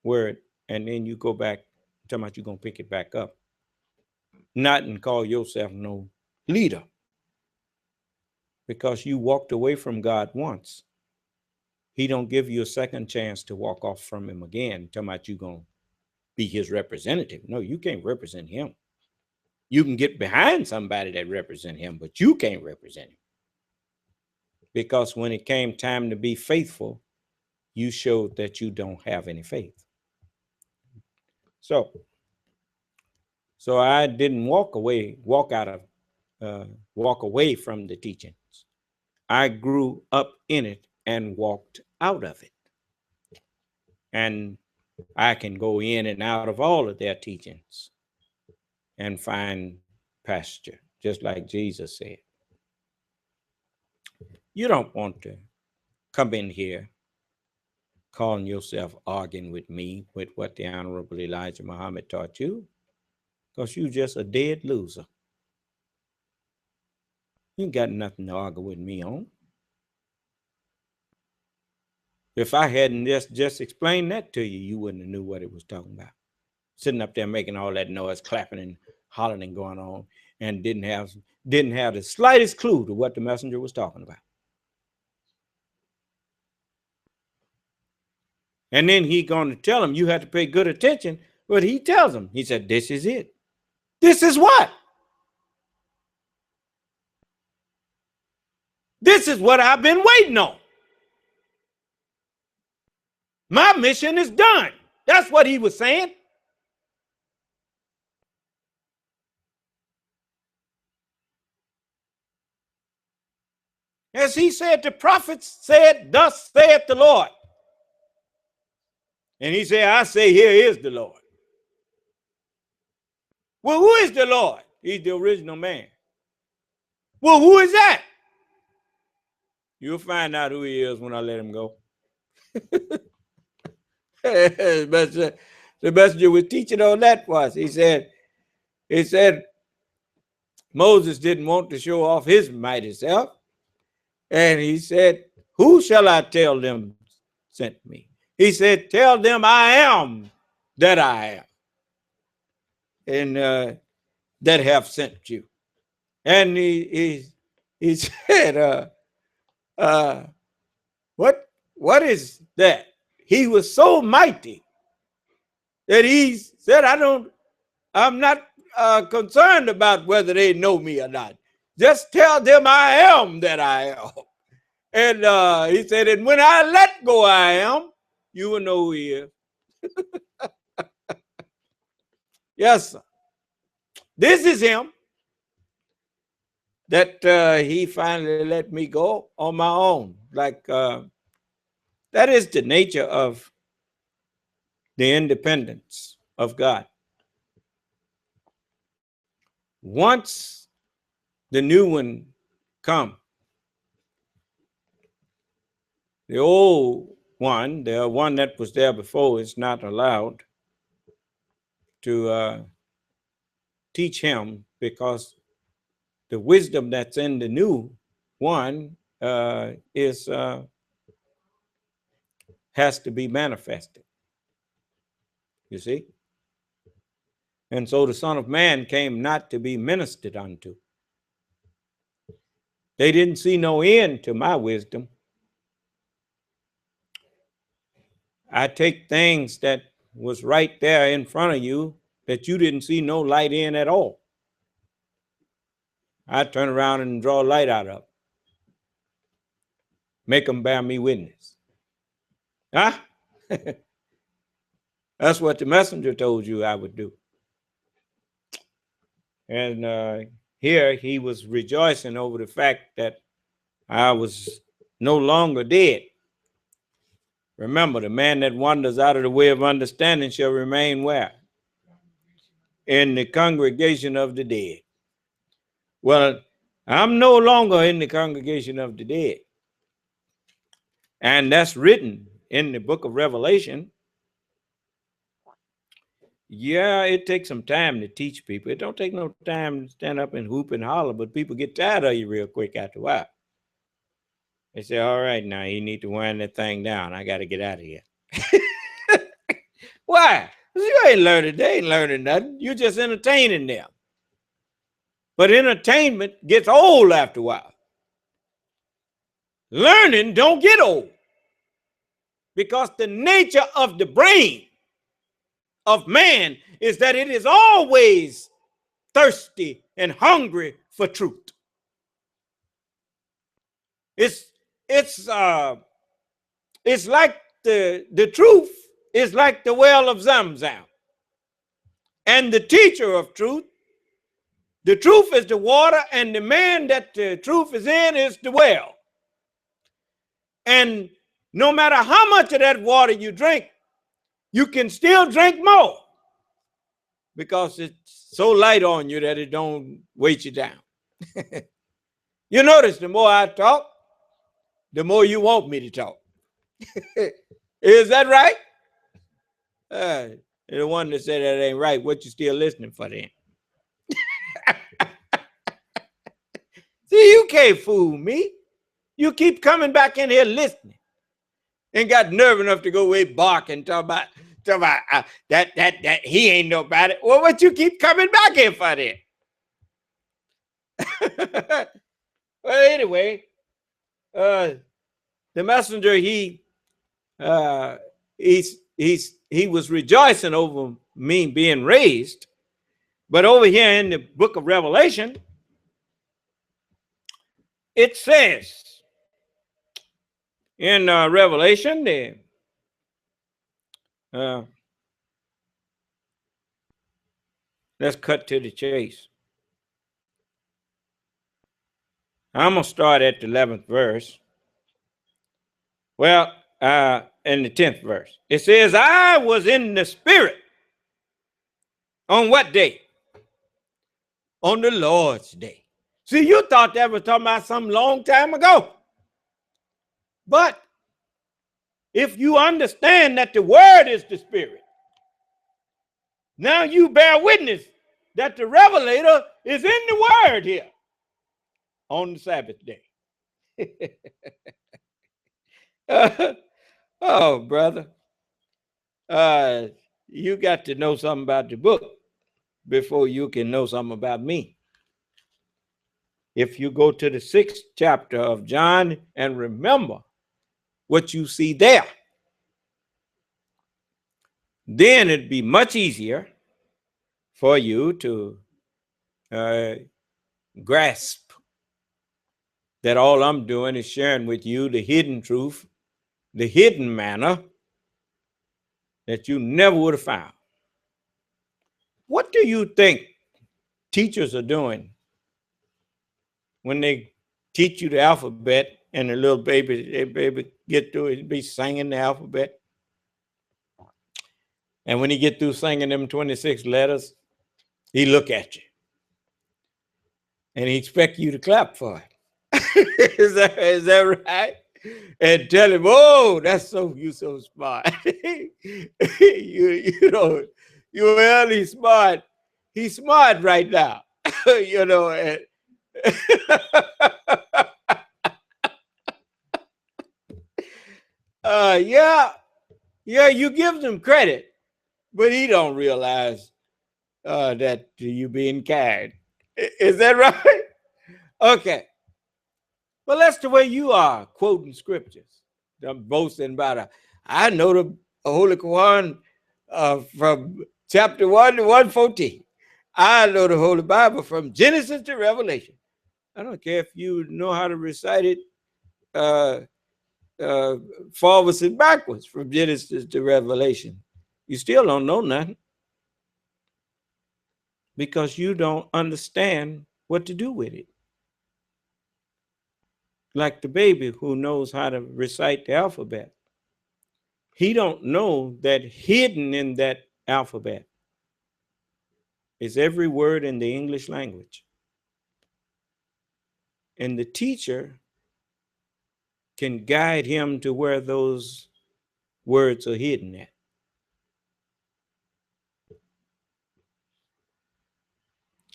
[SPEAKER 2] word and then you go back talking about you're going to pick it back up. Not and call yourself no leader. Because you walked away from God once. He don't give you a second chance to walk off from him again, talking about you going to be his representative. No, you can't represent him. You can get behind somebody that represent him, but you can't represent him. Because when it came time to be faithful, you showed that you don't have any faith. So I didn't walk away from the teachings. I grew up in it and walked out of it. And I can go in and out of all of their teachings and find pasture, just like Jesus said. You don't want to come in here calling yourself arguing with me with what the Honorable Elijah Muhammad taught you, because you're just a dead loser. You ain't got nothing to argue with me on. If I hadn't just explained that to you, you wouldn't have knew what it was talking about. Sitting up there making all that noise, clapping and hollering and going on, and didn't have the slightest clue to what the messenger was talking about. And then he going to tell him, you have to pay good attention. But he tells him, he said, this is it. This is what? This is what I've been waiting on. My mission is done. That's what he was saying. As he said, the prophets said, thus saith the Lord. And he said, I say, here is the Lord. Well, who is the Lord? He's the original man. Well, who is that? You'll find out who he is when I let him go. The messenger was teaching on that was. He said, Moses didn't want to show off his mighty self. And he said, who shall I tell them sent me? He said, tell them I am that I am. And that have sent you. And he said, what is that? He was so mighty that he said, I'm not concerned about whether they know me or not. Just tell them I am that I am. And he said, and when I let go I am, you will know who he is. Yes, sir. This is him that he finally let me go on my own. Like that is the nature of the independence of God. Once the new one come, the old one, the one that was there before, is not allowed to teach him, because the wisdom that's in the new one has to be manifested. You see? And so the Son of Man came not to be ministered unto. They didn't see no end to my wisdom. I take things that was right there in front of you that you didn't see no light in at all, I'd turn around and draw light out of it. Make them bear me witness. Huh? That's what the messenger told you I would do. And here he was rejoicing over the fact that I was no longer dead. Remember, the man that wanders out of the way of understanding shall remain where? In the congregation of the dead. Well, I'm no longer in the congregation of the dead. And that's written in the book of Revelation. Yeah, it takes some time to teach people. It don't take no time to stand up and hoop and holler, but people get tired of you real quick after a while. They say, all right, now you need to wind that thing down. I got to get out of here. Why? Because you ain't learning. They ain't learning nothing. You're just entertaining them. But entertainment gets old after a while. Learning don't get old. Because the nature of the brain of man is that it is always thirsty and hungry for truth. It's like the truth is like the well of Zamzam. And the teacher of truth, the truth is the water, and the man that the truth is in is the well. And no matter how much of that water you drink, you can still drink more because it's so light on you that it don't weight you down. You notice the more I talk, the more you want me to talk. Is that right? The one that said that ain't right, what you still listening for then? See, you can't fool me. You keep coming back in here listening. Ain't got nerve enough to go away barking, talk about that he ain't nobody. Well, what you keep coming back in for then? Well, anyway, the messenger, he was rejoicing over me being raised. But over here in the book of Revelation, it says in Revelation, let's cut to the chase. I'm going to start at the 11th verse. Well, in the 10th verse, it says, I was in the spirit. On what day? On the Lord's day. See, you thought that was talking about some long time ago. But if you understand that the word is the spirit, now you bear witness that the revelator is in the word here on the Sabbath day. Oh, brother. You got to know something about the book before you can know something about me. If you go to the 6th chapter of John and remember what you see there, then it'd be much easier for you to grasp that all I'm doing is sharing with you the hidden truth, the hidden manna that you never would have found. What do you think teachers are doing when they teach you the alphabet and the little baby get through it, be singing the alphabet? And when he get through singing them 26 letters, he look at you and he expect you to clap for it. Is that right? And tell him, oh, you so smart. you know, he's smart. He's smart right now. You know. And yeah, you give them credit, but he don't realize that you being kind. Is that right? Okay. Well, that's the way you are quoting scriptures. I'm boasting about I know the Holy Quran from chapter 1 to 114. I know the Holy Bible from Genesis to Revelation. I don't care if you know how to recite it forwards and backwards from Genesis to Revelation. You still don't know nothing because you don't understand what to do with it. Like the baby who knows how to recite the alphabet. He don't know that hidden in that alphabet is every word in the English language. And the teacher can guide him to where those words are hidden at.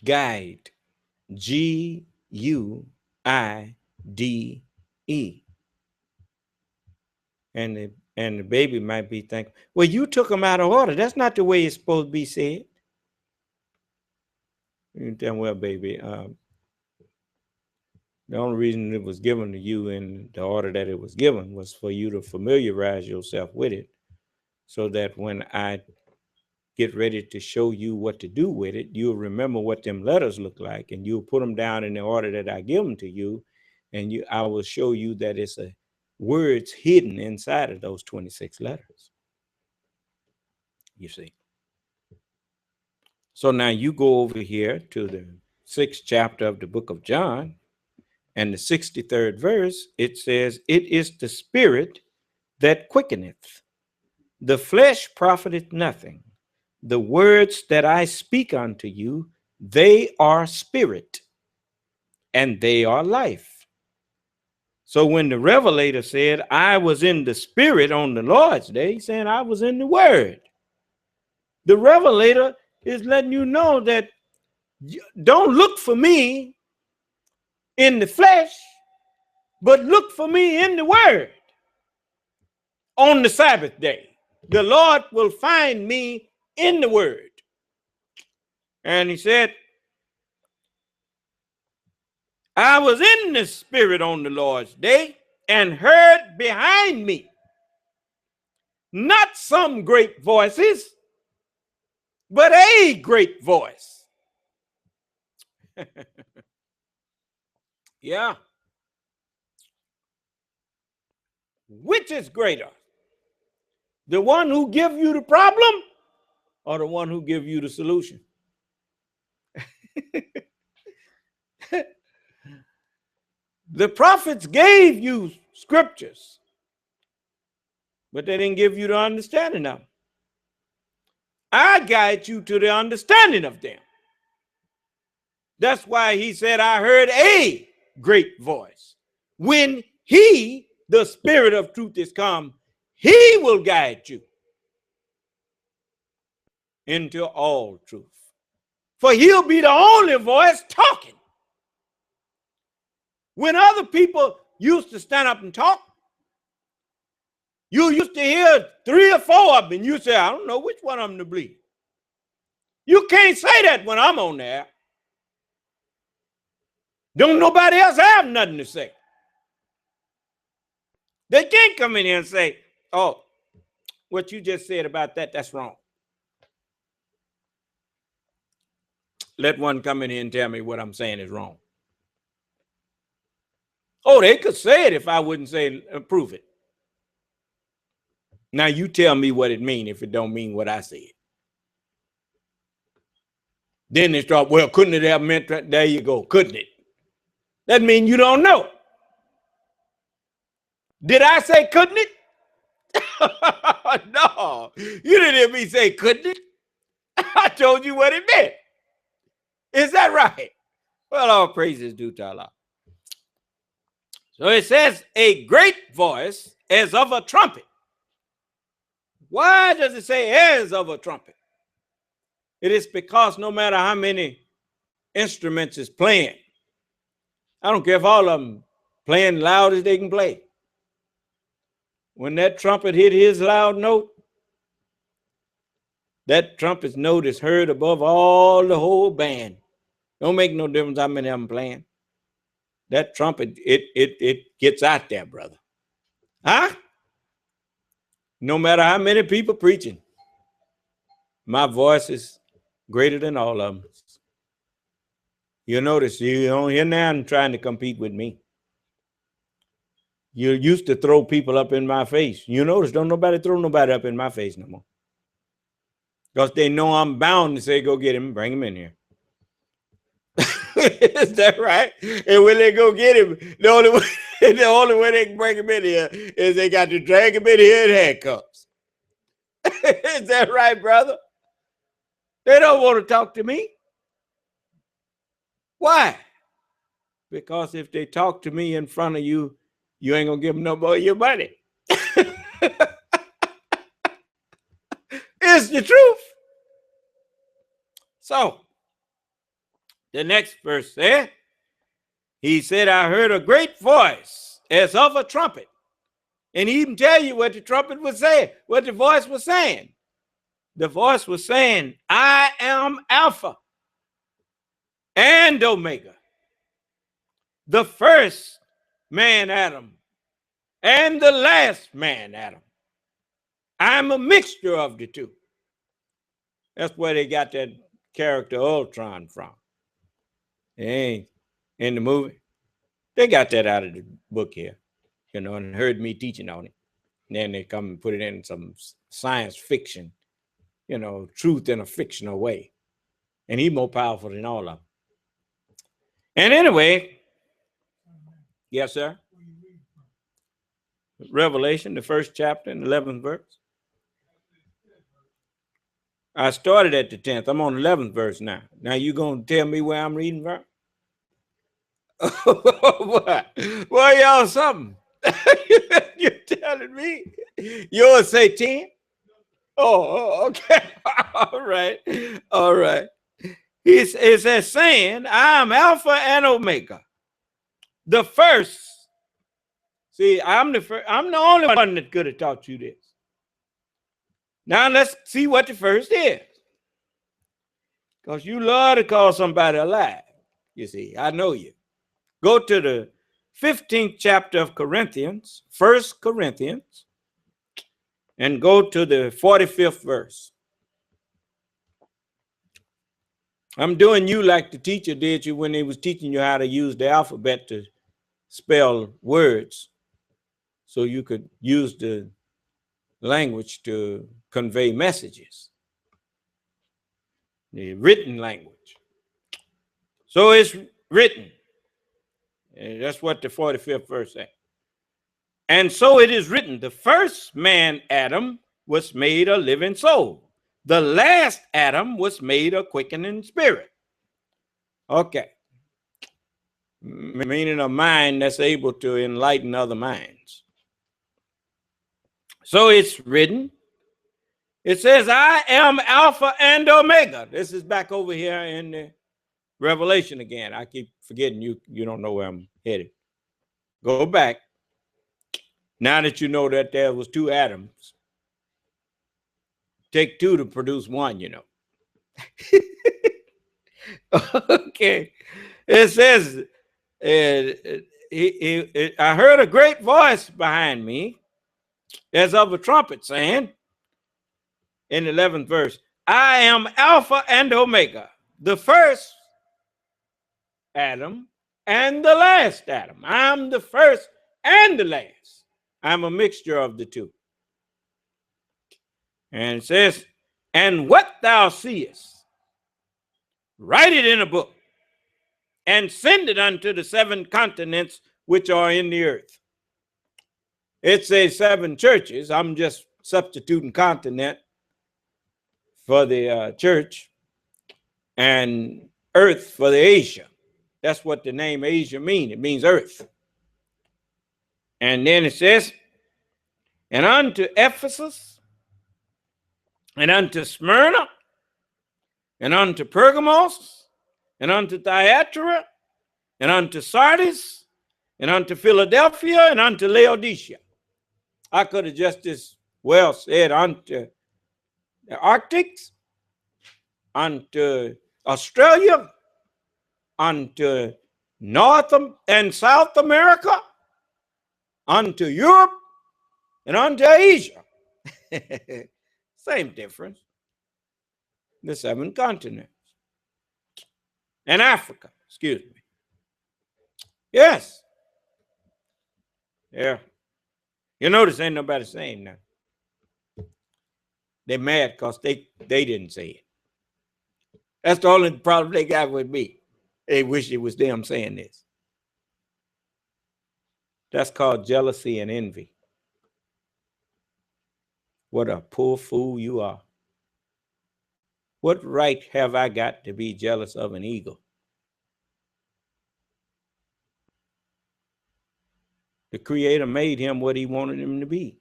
[SPEAKER 2] Guide. Guide. And the baby might be thinking, well, you took them out of order. That's not the way it's supposed to be said. You tell them, well, baby, the only reason it was given to you in the order that it was given was for you to familiarize yourself with it, so that when I get ready to show you what to do with it, you'll remember what them letters look like, and you'll put them down in the order that I give them to you, and I will show you that it's a words hidden inside of those 26 letters. You see. So now you go over here to the 6th chapter of the book of John, and the 63rd verse, it says, it is the spirit that quickeneth. The flesh profiteth nothing. The words that I speak unto you, they are spirit, and they are life. So when the Revelator said, I was in the spirit on the Lord's day, he's saying I was in the word. The Revelator is letting you know that don't look for me in the flesh, but look for me in the word on the Sabbath day. The Lord will find me in the word. And he said, I was in the spirit on the Lord's day and heard behind me not some great voices, but a great voice. Yeah. Which is greater? The one who give you the problem or the one who give you the solution? The prophets gave you scriptures, but they didn't give you the understanding of them. I guide you to the understanding of them. That's why he said, I heard a great voice. When he, the spirit of truth, is come, he will guide you into all truth. For he'll be the only voice talking. When other people used to stand up and talk, you used to hear 3 or 4 of them, and you say, I don't know which one of them to believe. You can't say that when I'm on there. Don't nobody else have nothing to say. They can't come in here and say, oh, what you just said about that, that's wrong. Let one come in here and tell me what I'm saying is wrong. Oh, they could say it if I wouldn't say prove it. Now you tell me what it means if it don't mean what I said. Then they start, well, couldn't it have meant that? There you go, couldn't it? That means you don't know. Did I say couldn't it? No, you didn't hear me say couldn't it. I told you what it meant. Is that right? Well, all praises due to Allah. So it says a great voice as of a trumpet. Why does it say as of a trumpet? It is because no matter how many instruments is playing, I don't care if all of them playing loud as they can play. When that trumpet hit his loud note, that trumpet's note is heard above all the whole band. Don't make no difference how many of them playing. That trumpet, it gets out there, brother. Huh? No matter how many people preaching. My voice is greater than all of them. You'll notice you don't hear now trying to compete with me. You used to throw people up in my face. You notice don't nobody throw nobody up in my face no more. Because they know I'm bound to say, go get him, bring him in here. Is that right? And when they go get him, the only way they can bring him in here is they got to drag him in here in handcuffs. Is that right, brother? They don't want to talk to me. Why? Because if they talk to me in front of you, you ain't gonna give them no more of your money. It's the truth. So, the next verse there, he said, I heard a great voice as of a trumpet. And he even tell you what the trumpet was saying, what the voice was saying. The voice was saying, I am Alpha and Omega, the first man Adam and the last man Adam. I'm a mixture of the two. That's where they got that character Ultron from. It ain't in the movie. They got that out of the book here, and heard me teaching on it. And then they come and put it in some science fiction, truth in a fictional way. And he's more powerful than all of them. And anyway, yes, sir. Revelation, the first chapter and 11th verse. I started at the 10th. I'm on the 11th verse now. Now you going to tell me where I'm reading from? What? Well, y'all something. You're telling me? You'll say 10? Oh, okay. All right. All right. It says, saying, I am Alpha and Omega, the first. See, I'm the only one that could have taught you this. Now let's see what the first is. Because you love to call somebody alive. You see, I know you. Go to the 15th chapter of Corinthians, 1 Corinthians, and go to the 45th verse. I'm doing you like the teacher did you when he was teaching you how to use the alphabet to spell words so you could use the language to convey messages, the written language. So it's written. And that's what the 45th verse says. And so it is written, the first man, Adam, was made a living soul. The last Adam was made a quickening spirit. Okay. Meaning a mind that's able to enlighten other minds. So it's written. It says, I am Alpha and Omega. This is back over here in the Revelation again. I keep forgetting you don't know where I'm headed. Go back. Now that you know that there was two Adams, take two to produce one, Okay. It says, I heard a great voice behind me as of a trumpet saying, in the 11th verse, I am Alpha and Omega, the first Adam and the last Adam. I'm the first and the last. I'm a mixture of the two. And it says, and what thou seest, write it in a book and send it unto the 7 continents which are in the earth. It says 7 churches. I'm just substituting continent for the church and earth for the Asia. That's what the name Asia means. It means earth. And then it says, and unto Ephesus, and unto Smyrna, and unto Pergamos, and unto Thyatira, and unto Sardis, and unto Philadelphia, and unto Laodicea. I could have just as well said unto the Arctic, unto Australia, unto North and South America, unto Europe, and unto Asia. Same difference. the 7 continents. And Africa, excuse me. Yes. Yeah. You notice ain't nobody saying that. They're mad because they didn't say it. That's the only problem they got with me. They wish it was them saying this. That's called jealousy and envy. What a poor fool you are. What right have I got to be jealous of an eagle? The Creator made him what he wanted him to be.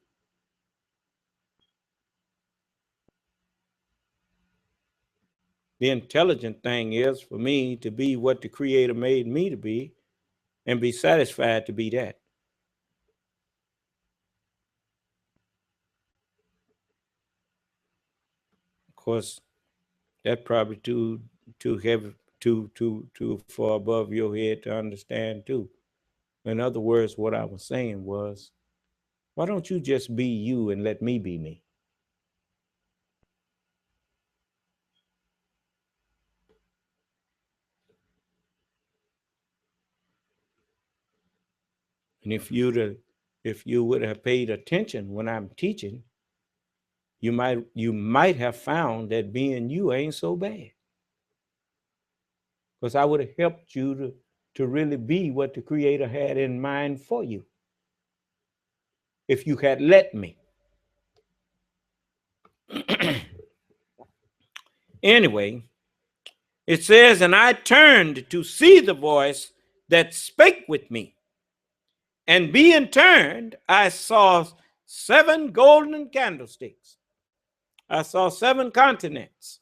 [SPEAKER 2] The intelligent thing is for me to be what the Creator made me to be and be satisfied to be that. Of course, that's probably too heavy, too far above your head to understand too. In other words, what I was saying was, why don't you just be you and let me be me? And if you would have paid attention when I'm teaching, you might have found that being you ain't so bad. Because I would have helped you to really be what the Creator had in mind for you. If you had let me. Anyway, it says, and I turned to see the voice that spake with me. And being turned, I saw 7 golden candlesticks. I saw 7 continents.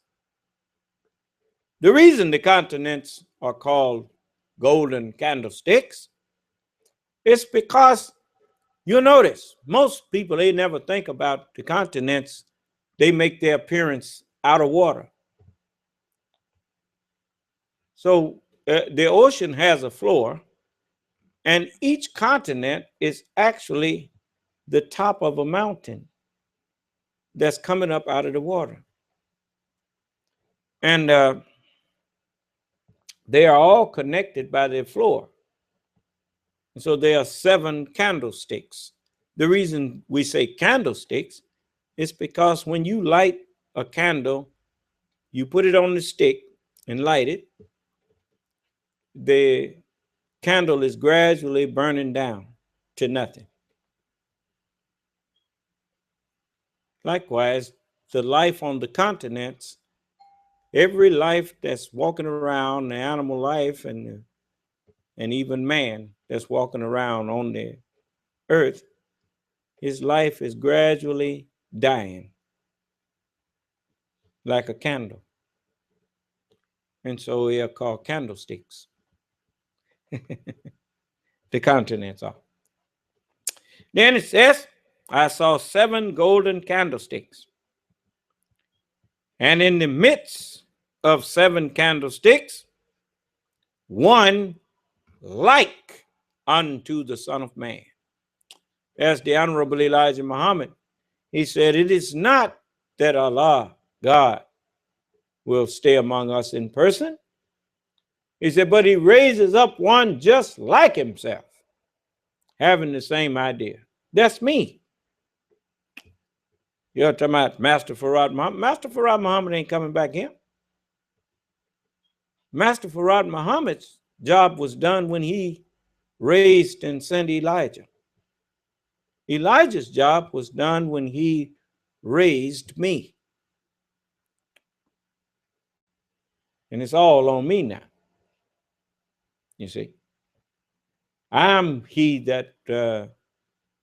[SPEAKER 2] The reason the continents are called golden candlesticks is because you'll notice most people, they never think about the continents. They make their appearance out of water. So the ocean has a floor, and each continent is actually the top of a mountain that's coming up out of the water. And they are all connected by their floor. And so there are 7 candlesticks. The reason we say candlesticks is because when you light a candle, you put it on the stick and light it, the candle is gradually burning down to nothing. Likewise, the life on the continents, every life that's walking around, the animal life and even man that's walking around on the earth, his life is gradually dying like a candle. And so they are called candlesticks. The continents are. Then it says, I saw 7 golden candlesticks. And in the midst of 7 candlesticks, one like unto the Son of Man. As the Honorable Elijah Muhammad, he said, it is not that Allah, God, will stay among us in person. He said, but he raises up one just like himself, having the same idea. That's me. You're talking about Master Farad Muhammad. Master Farad Muhammad ain't coming back here. Master Farad Muhammad's job was done when he raised and sent Elijah. Elijah's job was done when he raised me. And it's all on me now. You see, I'm he that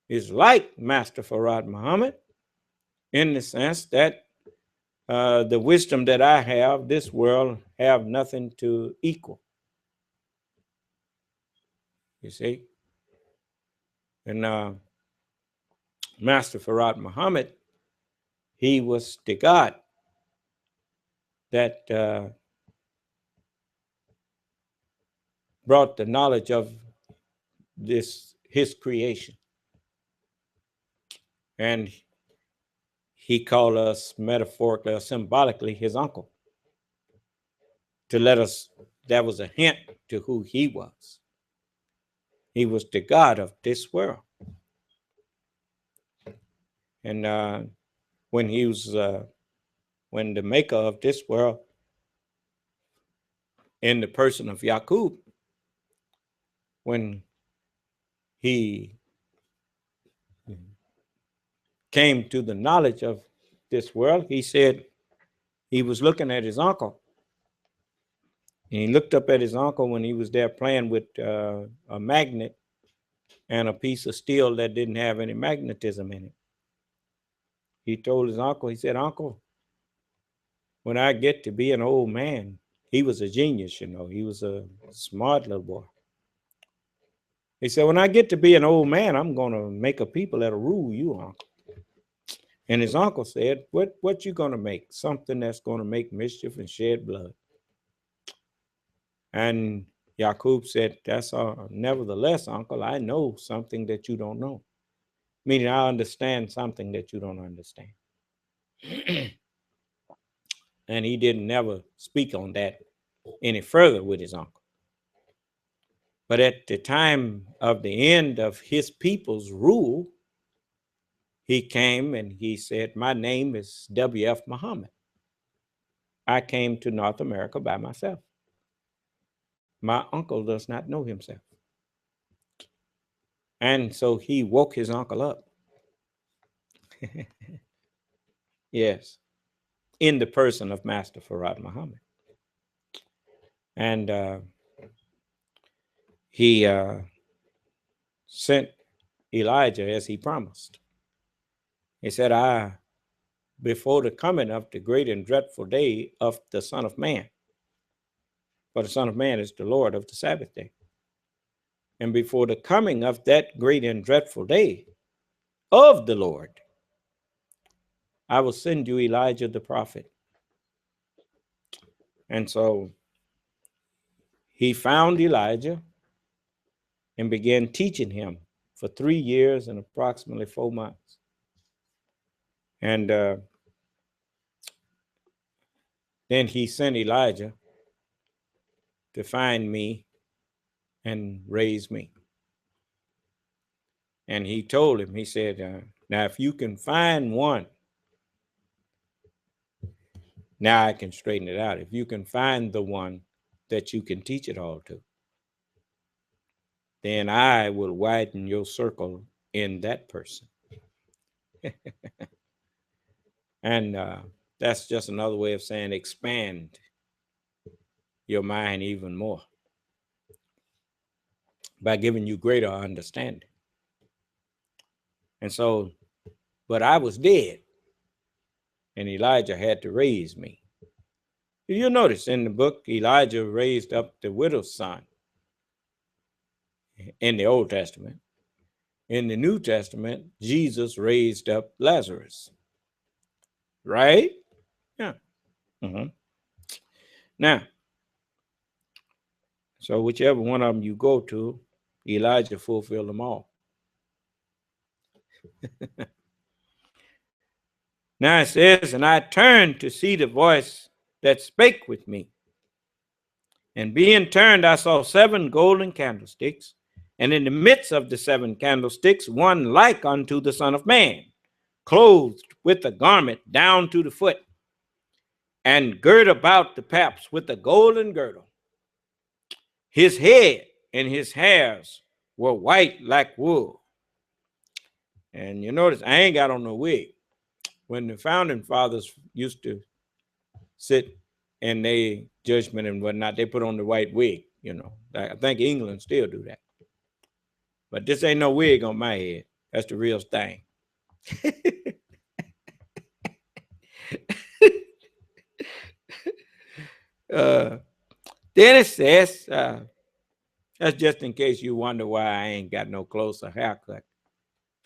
[SPEAKER 2] is like Master Farad Muhammad in the sense that the wisdom that I have, this world have nothing to equal. You see, and Master Farad Muhammad, he was the God that brought the knowledge of his creation. And he called us metaphorically or symbolically his uncle. to let us, that was a hint to who he was. He was the God of this world. And when he was, when the maker of this world, in the person of Yaqub, when he came to the knowledge of this world, he said he was looking at his uncle. And he looked up at his uncle when he was there playing with a magnet and a piece of steel that didn't have any magnetism in it. He told his uncle, he said, "Uncle, when I get to be an old man," he was a genius, you know, he was a smart little boy. He said, "When I get to be an old man, I'm going to make a people that'll rule you, uncle." And his uncle said, what you going to make? Something that's going to make mischief and shed blood. And Yaqub said, "That's nevertheless, uncle, I know something that you don't know." Meaning I understand something that you don't understand. And he didn't never speak on that any further with his uncle. But at the time of the end of his people's rule, he came and he said, "My name is W.F. Muhammad. I came to North America by myself. My uncle does not know himself." And so he woke his uncle up. Yes, in the person of Master Farad Muhammad. And he sent Elijah as he promised. He said, before the coming of the great and dreadful day of the Son of Man, for the Son of Man is the Lord of the Sabbath day. And before the coming of that great and dreadful day of the Lord, I will send you Elijah the prophet. And so he found Elijah and began teaching him for 3 years and approximately 4 months. And then he sent Elijah to find me and raise me. And he told him, he said, now if you can find one, now I can straighten it out. If you can find the one that you can teach it all to, then I will widen your circle in that person. And that's just another way of saying expand your mind even more by giving you greater understanding. And so, but I was dead, and Elijah had to raise me. You'll notice in the book, Elijah raised up the widow's son in the Old Testament. In the New Testament, Jesus raised up Lazarus. Right? Yeah. Mm-hmm. Now, so whichever one of them you go to, Elijah fulfilled them all. Now it says, "And I turned to see the voice that spake with me. And being turned, I saw 7 golden candlesticks, and in the midst of the 7 candlesticks, one like unto the Son of Man, clothed with a garment down to the foot, and girt about the paps with a golden girdle. His head and his hairs were white like wool." And you notice I ain't got on no wig. When the founding fathers used to sit in their judgment and whatnot, they put on the white wig, you know. I think England still do that. But this ain't no wig on my head. That's the real thing. Then it says, that's just in case you wonder why I ain't got no closer haircut,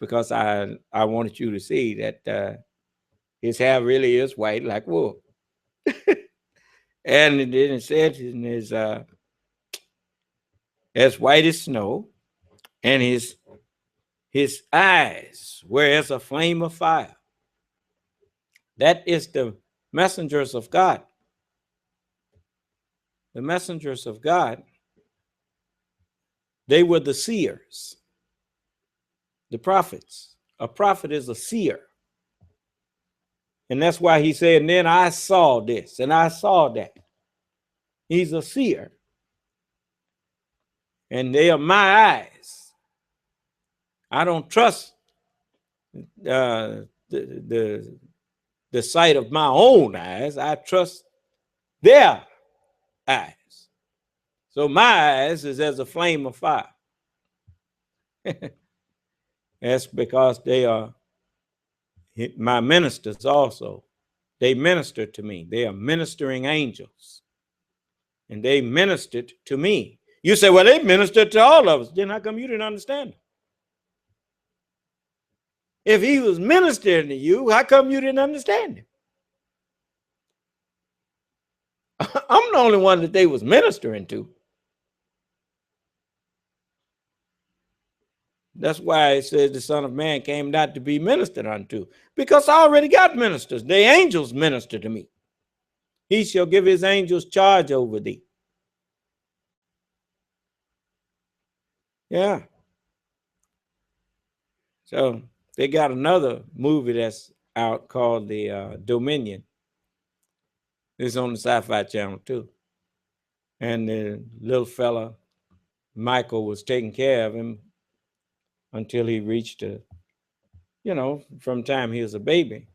[SPEAKER 2] because I wanted you to see that his hair really is white like wool. And then it says in his as white as snow, and his eyes were as a flame of fire. That is the messengers of God. the messengers of God, they were the seers, the prophets. A prophet is a seer. And that's why he said, and then I saw this and I saw that. He's a seer. And they are my eyes. I don't trust the sight of my own eyes. I trust their eyes. So my eyes is as a flame of fire. That's because they are my ministers also. They minister to me. They are ministering angels. And they ministered to me. You say, well, they ministered to all of us. Then how come you didn't understand it? If he was ministering to you, how come you didn't understand him? I'm the only one that they was ministering to. That's why it says the Son of Man came not to be ministered unto, because I already got ministers. The angels minister to me. He shall give his angels charge over thee. Yeah. So they got another movie that's out called the Dominion. It's on the Sci-Fi Channel too. And the little fella, Michael, was taking care of him until he reached from the time he was a baby.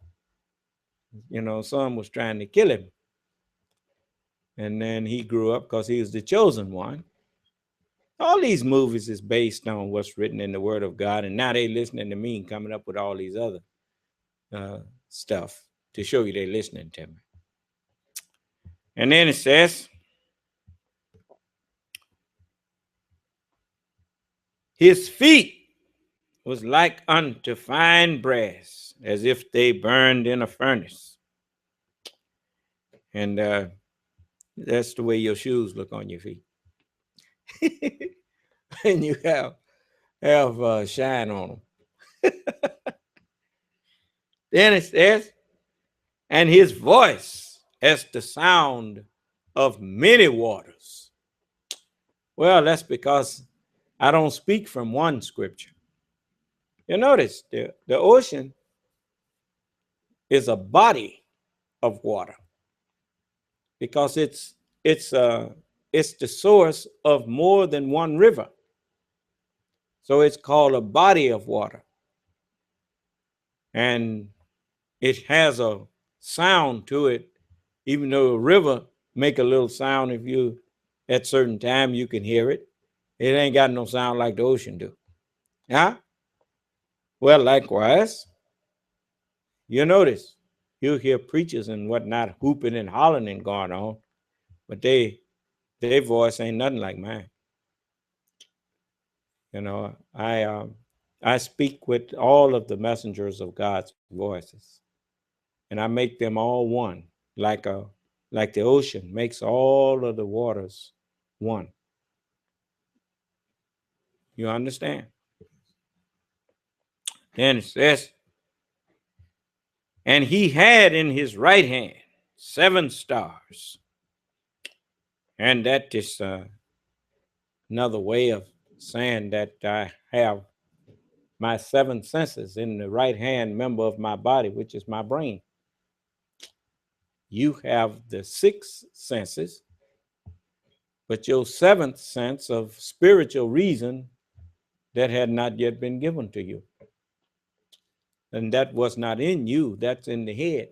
[SPEAKER 2] Son was trying to kill him. And then he grew up because he was the chosen one. All these movies is based on what's written in the Word of God. And now they listening to me and coming up with all these other stuff to show you they're listening to me. And then it says, his feet was like unto fine brass, as if they burned in a furnace. And that's the way your shoes look on your feet. And you have shine on them. Then it says, and his voice as the sound of many waters. Well, that's because I don't speak from one scripture. You notice the ocean is a body of water because it's the source of more than one river. So it's called a body of water. And it has a sound to it, even though a river make a little sound. If you at certain time you can hear it. It ain't got no sound like the ocean do. Yeah? Well, likewise, you notice you hear preachers and whatnot hooping and hollering and going on, but their voice ain't nothing like mine. I speak with all of the messengers of God's voices, and I make them all one, like the ocean makes all of the waters one. You understand? Then it says, and he had in his right hand 7 stars. And that is another way of saying that I have my 7 senses in the right hand member of my body, which is my brain. You have the 6 senses, but your 7th sense of spiritual reason that had not yet been given to you. And that was not in you, that's in the head.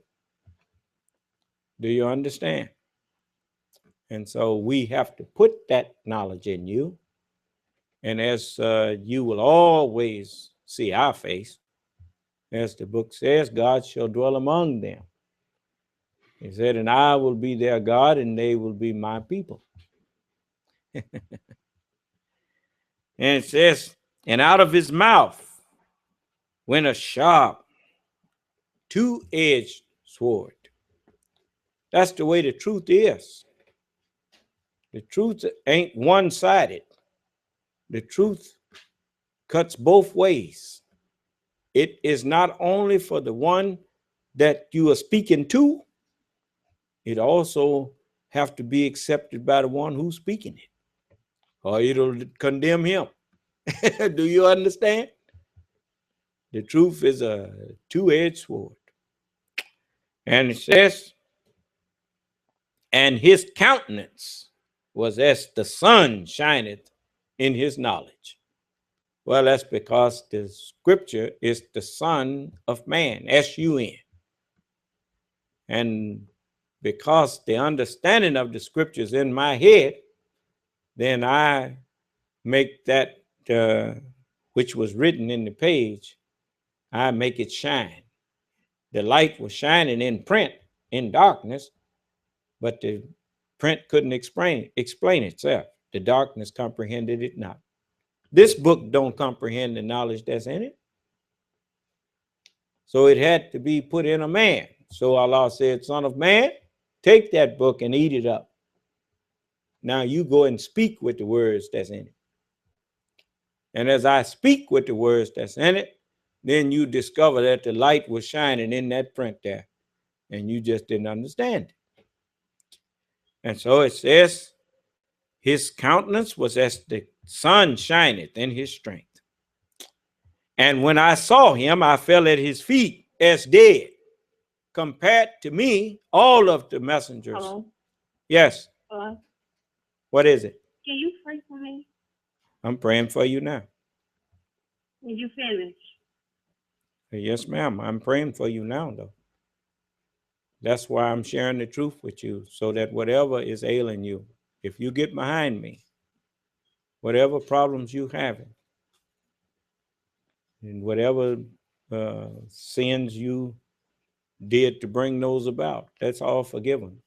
[SPEAKER 2] Do you understand? And so we have to put that knowledge in you. And as you will always see our face, as the book says, God shall dwell among them. He said, and I will be their God, and they will be my people. And it says, and out of his mouth went a sharp, 2-edged sword. That's the way the truth is. The truth ain't one-sided. The truth cuts both ways. It is not only for the one that you are speaking to, it also have to be accepted by the one who's speaking it, or it'll condemn him. Do you understand? The truth is a two-edged sword. And it says, and his countenance was as the sun shineth in his knowledge. Well, that's because the scripture is the Son of Man, S-U-N. And because the understanding of the scriptures in my head, then I make that which was written in the page, I make it shine. The light was shining in print in darkness, but the print couldn't explain itself. The darkness comprehended it not. This book don't comprehend the knowledge that's in it. So it had to be put in a man. So Allah said, Son of man, take that book and eat it up. Now you go and speak with the words that's in it. And as I speak with the words that's in it, then you discover that the light was shining in that print there. And you just didn't understand it. And so it says, his countenance was as the sun shineth in his strength. And when I saw him, I fell at his feet as dead. Compared to me, all of the messengers.
[SPEAKER 4] Hello?
[SPEAKER 2] Yes.
[SPEAKER 4] Hello?
[SPEAKER 2] What is it?
[SPEAKER 4] Can you pray for me?
[SPEAKER 2] I'm praying for you now.
[SPEAKER 4] Did you finish?
[SPEAKER 2] Yes, ma'am. I'm praying for you now, though. That's why I'm sharing the truth with you, so that whatever is ailing you, if you get behind me, whatever problems you having, and whatever sins you did to bring those about, that's all forgiven.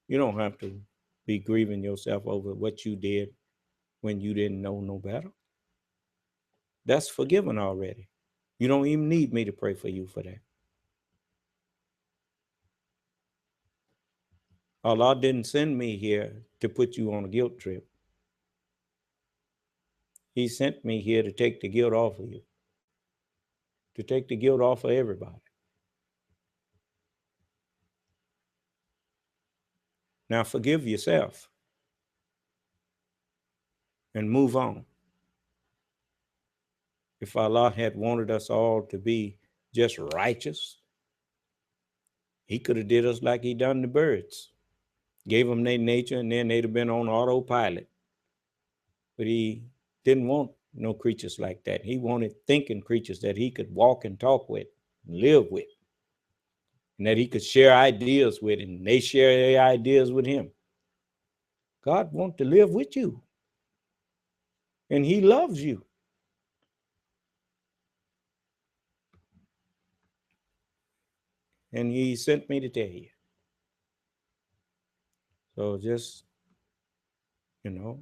[SPEAKER 2] You don't have to be grieving yourself over what you did when you didn't know no better. That's forgiven already. You don't even need me to pray for you for that. Allah didn't send me here to put you on a guilt trip. He sent me here to take the guilt off of you, to take the guilt off of everybody. Now forgive yourself and move on. If Allah had wanted us all to be just righteous, he could have did us like he done the birds. Gave them their nature, and then they'd have been on autopilot. But he didn't want no creatures like that. He wanted thinking creatures that he could walk and talk with, and live with, and that he could share ideas with, and they share their ideas with him. God wants to live with you, and he loves you. And he sent me to tell you. So just, of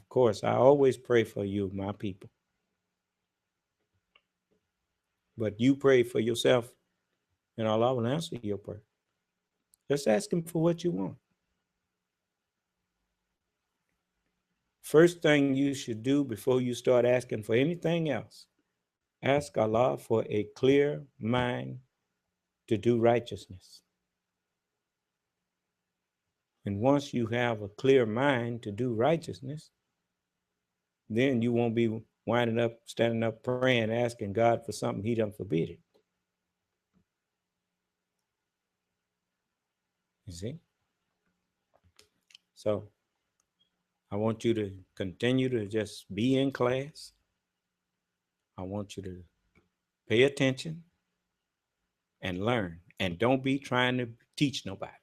[SPEAKER 2] course, I always pray for you, my people. But you pray for yourself, and Allah will answer your prayer. Just ask him for what you want. First thing you should do before you start asking for anything else, ask Allah for a clear mind to do righteousness. And once you have a clear mind to do righteousness, then you won't be winding up, standing up, praying, asking God for something he done forbid it. You see? So I want you to continue to just be in class. I want you to pay attention and learn. And don't be trying to teach nobody.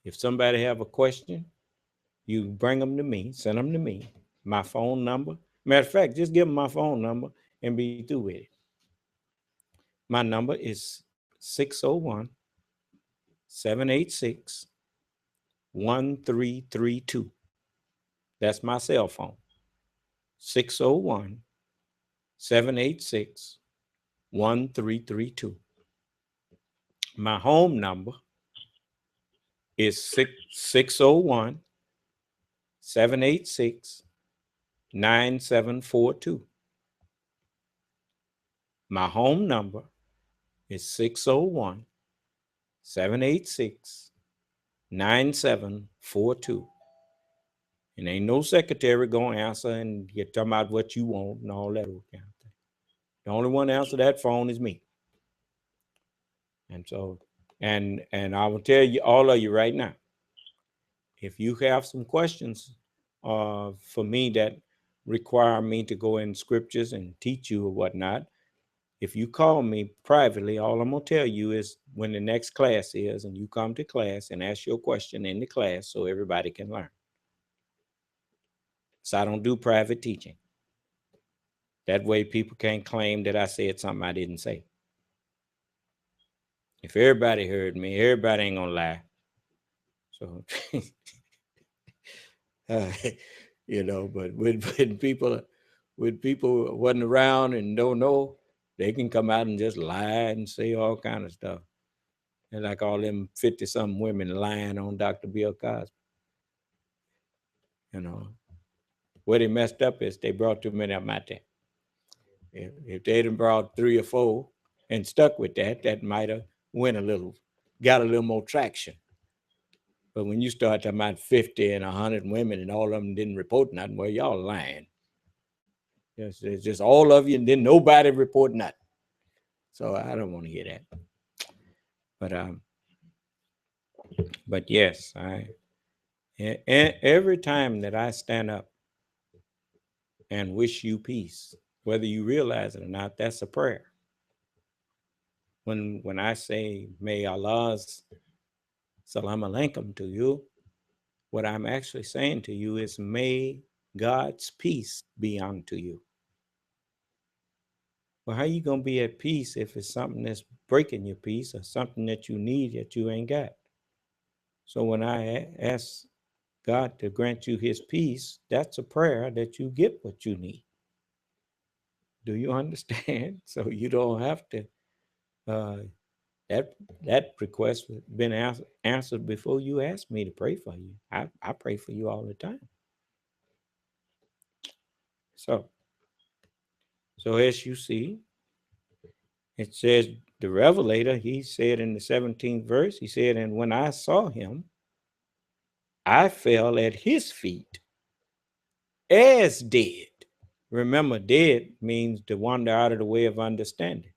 [SPEAKER 2] If somebody have a question, you bring them to me, send them to me, my phone number. Matter of fact, just give them my phone number and be through with it. My number is 601-786-1332. That's my cell phone. 601-786-1332. My home number is 601-786-9742. My home number is 601-786-9742. 9742. And ain't no secretary going to answer and get talking about what you want and all that kind of thing. The only one to answer that phone is me. And so, and I will tell you, all of you right now, if you have some questions for me that require me to go in scriptures and teach you or whatnot, if you call me privately, all I'm going to tell you is when the next class is, and you come to class and ask your question in the class so everybody can learn. So I don't do private teaching. That way people can't claim that I said something I didn't say. If everybody heard me, everybody ain't going to lie. So, you know, but when people wasn't around and don't know, they can come out and just lie and say all kind of stuff. And like all them 50-something women lying on Dr. Bill Cosby. You know, where they messed up is they brought too many of them out there. If they'd have brought 3 or 4 and stuck with that, that might have went a little, got a little more traction. But when you start talking about 50 and 100 women and all of them didn't report nothing, well, y'all lying. It's just all of you and then nobody report nothing. So I don't want to hear that. But yes, every time that I stand up and wish you peace, whether you realize it or not, that's a prayer. When I say, may Allah's salam alaikum to you, what I'm actually saying to you is, may God's peace be unto you. Well, how you going to be at peace if it's something that's breaking your peace or something that you need that you ain't got? So when I ask God to grant you his peace, that's a prayer that you get what you need. Do you understand? So you don't have to, that request has been answered before you asked me to pray for you. I pray for you all the time. So as you see, it says the Revelator, he said in the 17th verse, he said, and when I saw him, I fell at his feet as dead. Remember, dead means to wander out of the way of understanding.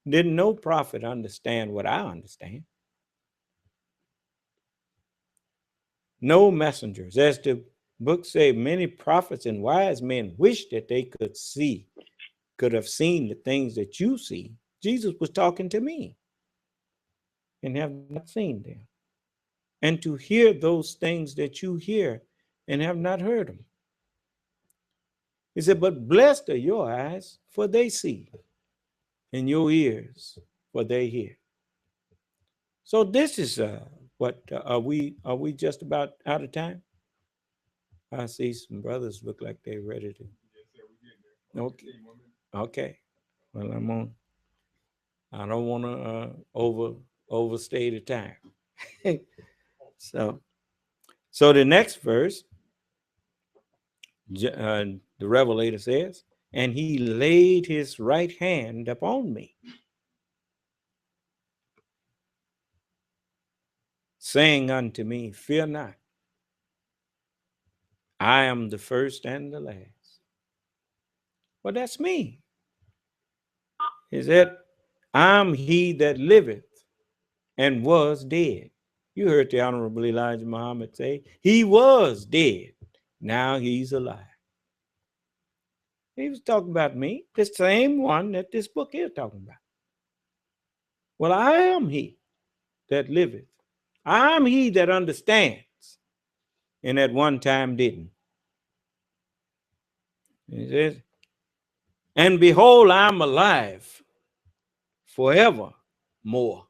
[SPEAKER 2] Didn't no prophet understand what I understand? No messengers. As the book say, many prophets and wise men wish that they could have seen the things that you see. Jesus was talking to me and have not seen them. And to hear those things that you hear and have not heard them. He said, but blessed are your eyes, for they see, and your ears, for they hear. So this is what are we just about out of time? I see some brothers look like they're ready to. Okay. Well, I don't want to overstay the time. So the next verse, the Revelator says, and he laid his right hand upon me, saying unto me, fear not. I am the first and the last. Well, that's me. He said, I'm he that liveth and was dead. You heard the Honorable Elijah Muhammad say, he was dead. Now he's alive. He was talking about me, the same one that this book is talking about. Well, I am he that liveth. I'm he that understands, and at one time didn't. He says, and behold, I'm alive forever more.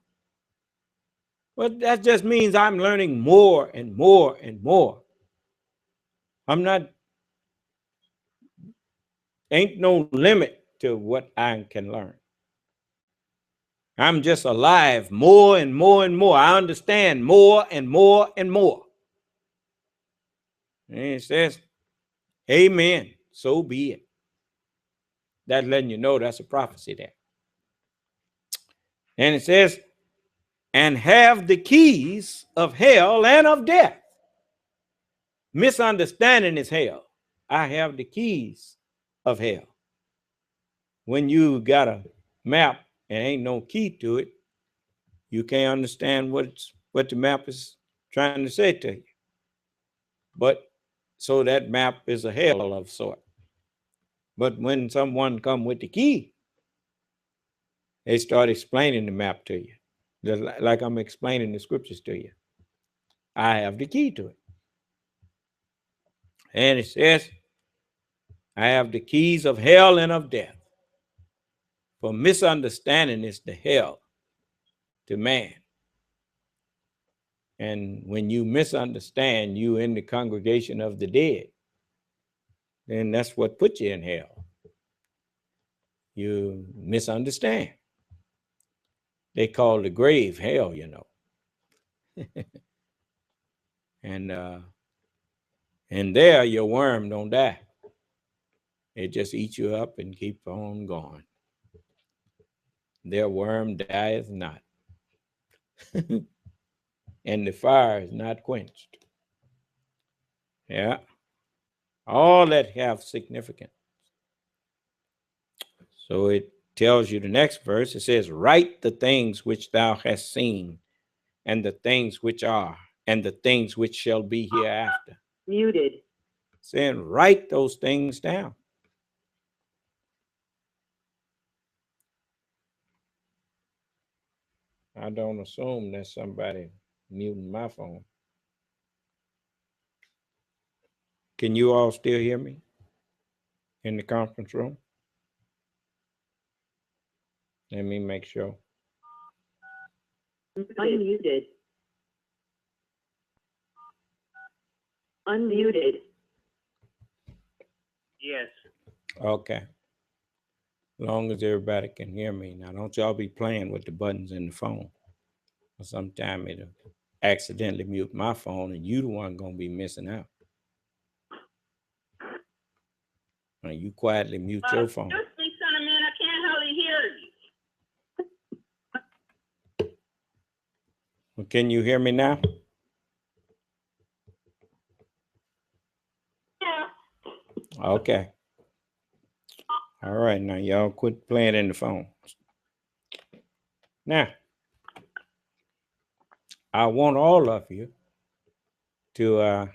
[SPEAKER 2] Well, that just means I'm learning more and more and more. Ain't no limit to what I can learn. I'm just alive more and more and more. I understand more and more and more. And it says, amen, so be it. That's letting you know that's a prophecy there. And it says, and have the keys of hell and of death. Misunderstanding is hell. I have the keys of hell. When you got a map and ain't no key to it, you can't understand what the map is trying to say to you. But so that map is a hell of sort. But when someone come with the key, they start explaining the map to you, just like I'm explaining the scriptures to you. I have the key to it. And it says, I have the keys of hell and of death. For misunderstanding is the hell to man. And when you misunderstand, you in the congregation of the dead. Then that's what put you in hell. You misunderstand. They call the grave hell, you know. And there your worm don't die. It just eats you up and keep on going. Their worm dieth not. And the fire is not quenched. Yeah. All that have significance. So it tells you the next verse. It says, write the things which thou hast seen, and the things which are, and the things which shall be hereafter.
[SPEAKER 4] Muted.
[SPEAKER 2] Saying, write those things down. I don't assume that somebody muting my phone. Can you all still hear me in the conference room? Let me make sure.
[SPEAKER 4] Unmuted. Unmuted. Yes.
[SPEAKER 2] Okay. As long as everybody can hear me. Now, don't y'all be playing with the buttons in the phone. Sometime it'll accidentally mute my phone and you the one gonna be missing out. Now, you quietly mute your phone.
[SPEAKER 4] You speak, son of man, I can't hardly hear you.
[SPEAKER 2] Well, can you hear me now?
[SPEAKER 4] Yeah.
[SPEAKER 2] Okay. All right, now y'all quit playing in the phone. Now, I want all of you to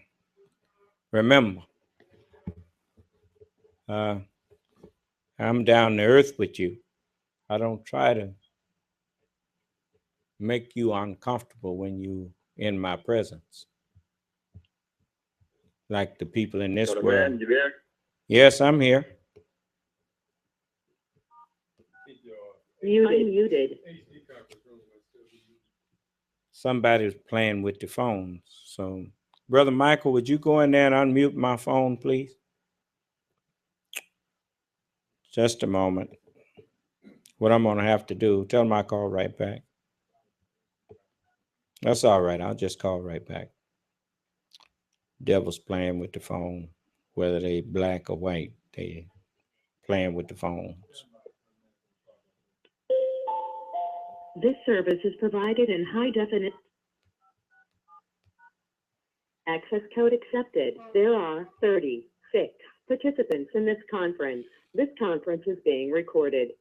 [SPEAKER 2] remember, I'm down to earth with you. I don't try to make you uncomfortable when you in my presence. Like the people in this world.
[SPEAKER 3] Man, you there?
[SPEAKER 2] Yes, I'm here.
[SPEAKER 4] Muted.
[SPEAKER 2] Somebody's playing with the phones. So, Brother Michael, would you go in there and unmute my phone, please? Just a moment. What I'm going to have to do, tell them I call right back. That's all right. I'll just call right back. Devil's playing with the phone, whether they black or white, they playing with the phones.
[SPEAKER 5] This service is provided in high definition. Access code accepted. There are 36 participants in this conference. This conference is being recorded.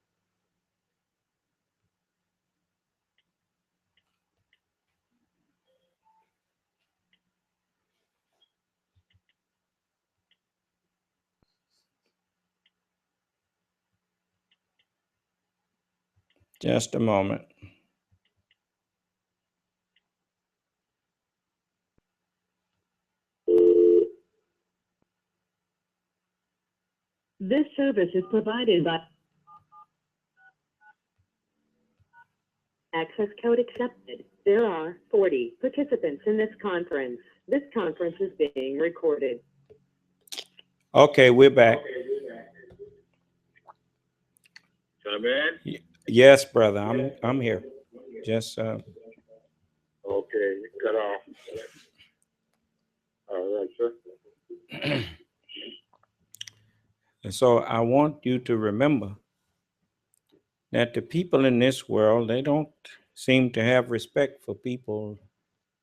[SPEAKER 2] Just a moment.
[SPEAKER 5] This service is provided by access code accepted. There are 40 participants in this conference. This conference is being recorded.
[SPEAKER 2] Okay, we're back.
[SPEAKER 3] Son of man?
[SPEAKER 2] Yes, brother, I'm here. Just
[SPEAKER 3] Okay, cut off. All right, sir.
[SPEAKER 2] And so I want you to remember that the people in this world, they don't seem to have respect for people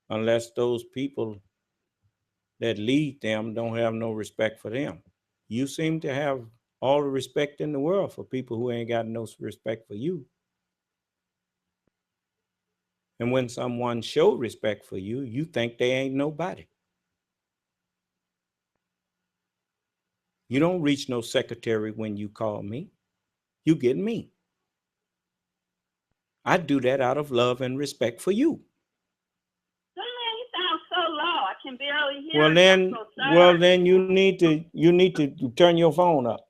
[SPEAKER 2] unless those people that lead them don't have no respect for them. You seem to have all the respect in the world for people who ain't got no respect for you. And when someone show respect for you, you think they ain't nobody. You don't reach no secretary when you call me. You get me. I do that out of love and respect for you.
[SPEAKER 4] Man, you sound so low. I can barely hear.
[SPEAKER 2] Well then you need to turn your phone up.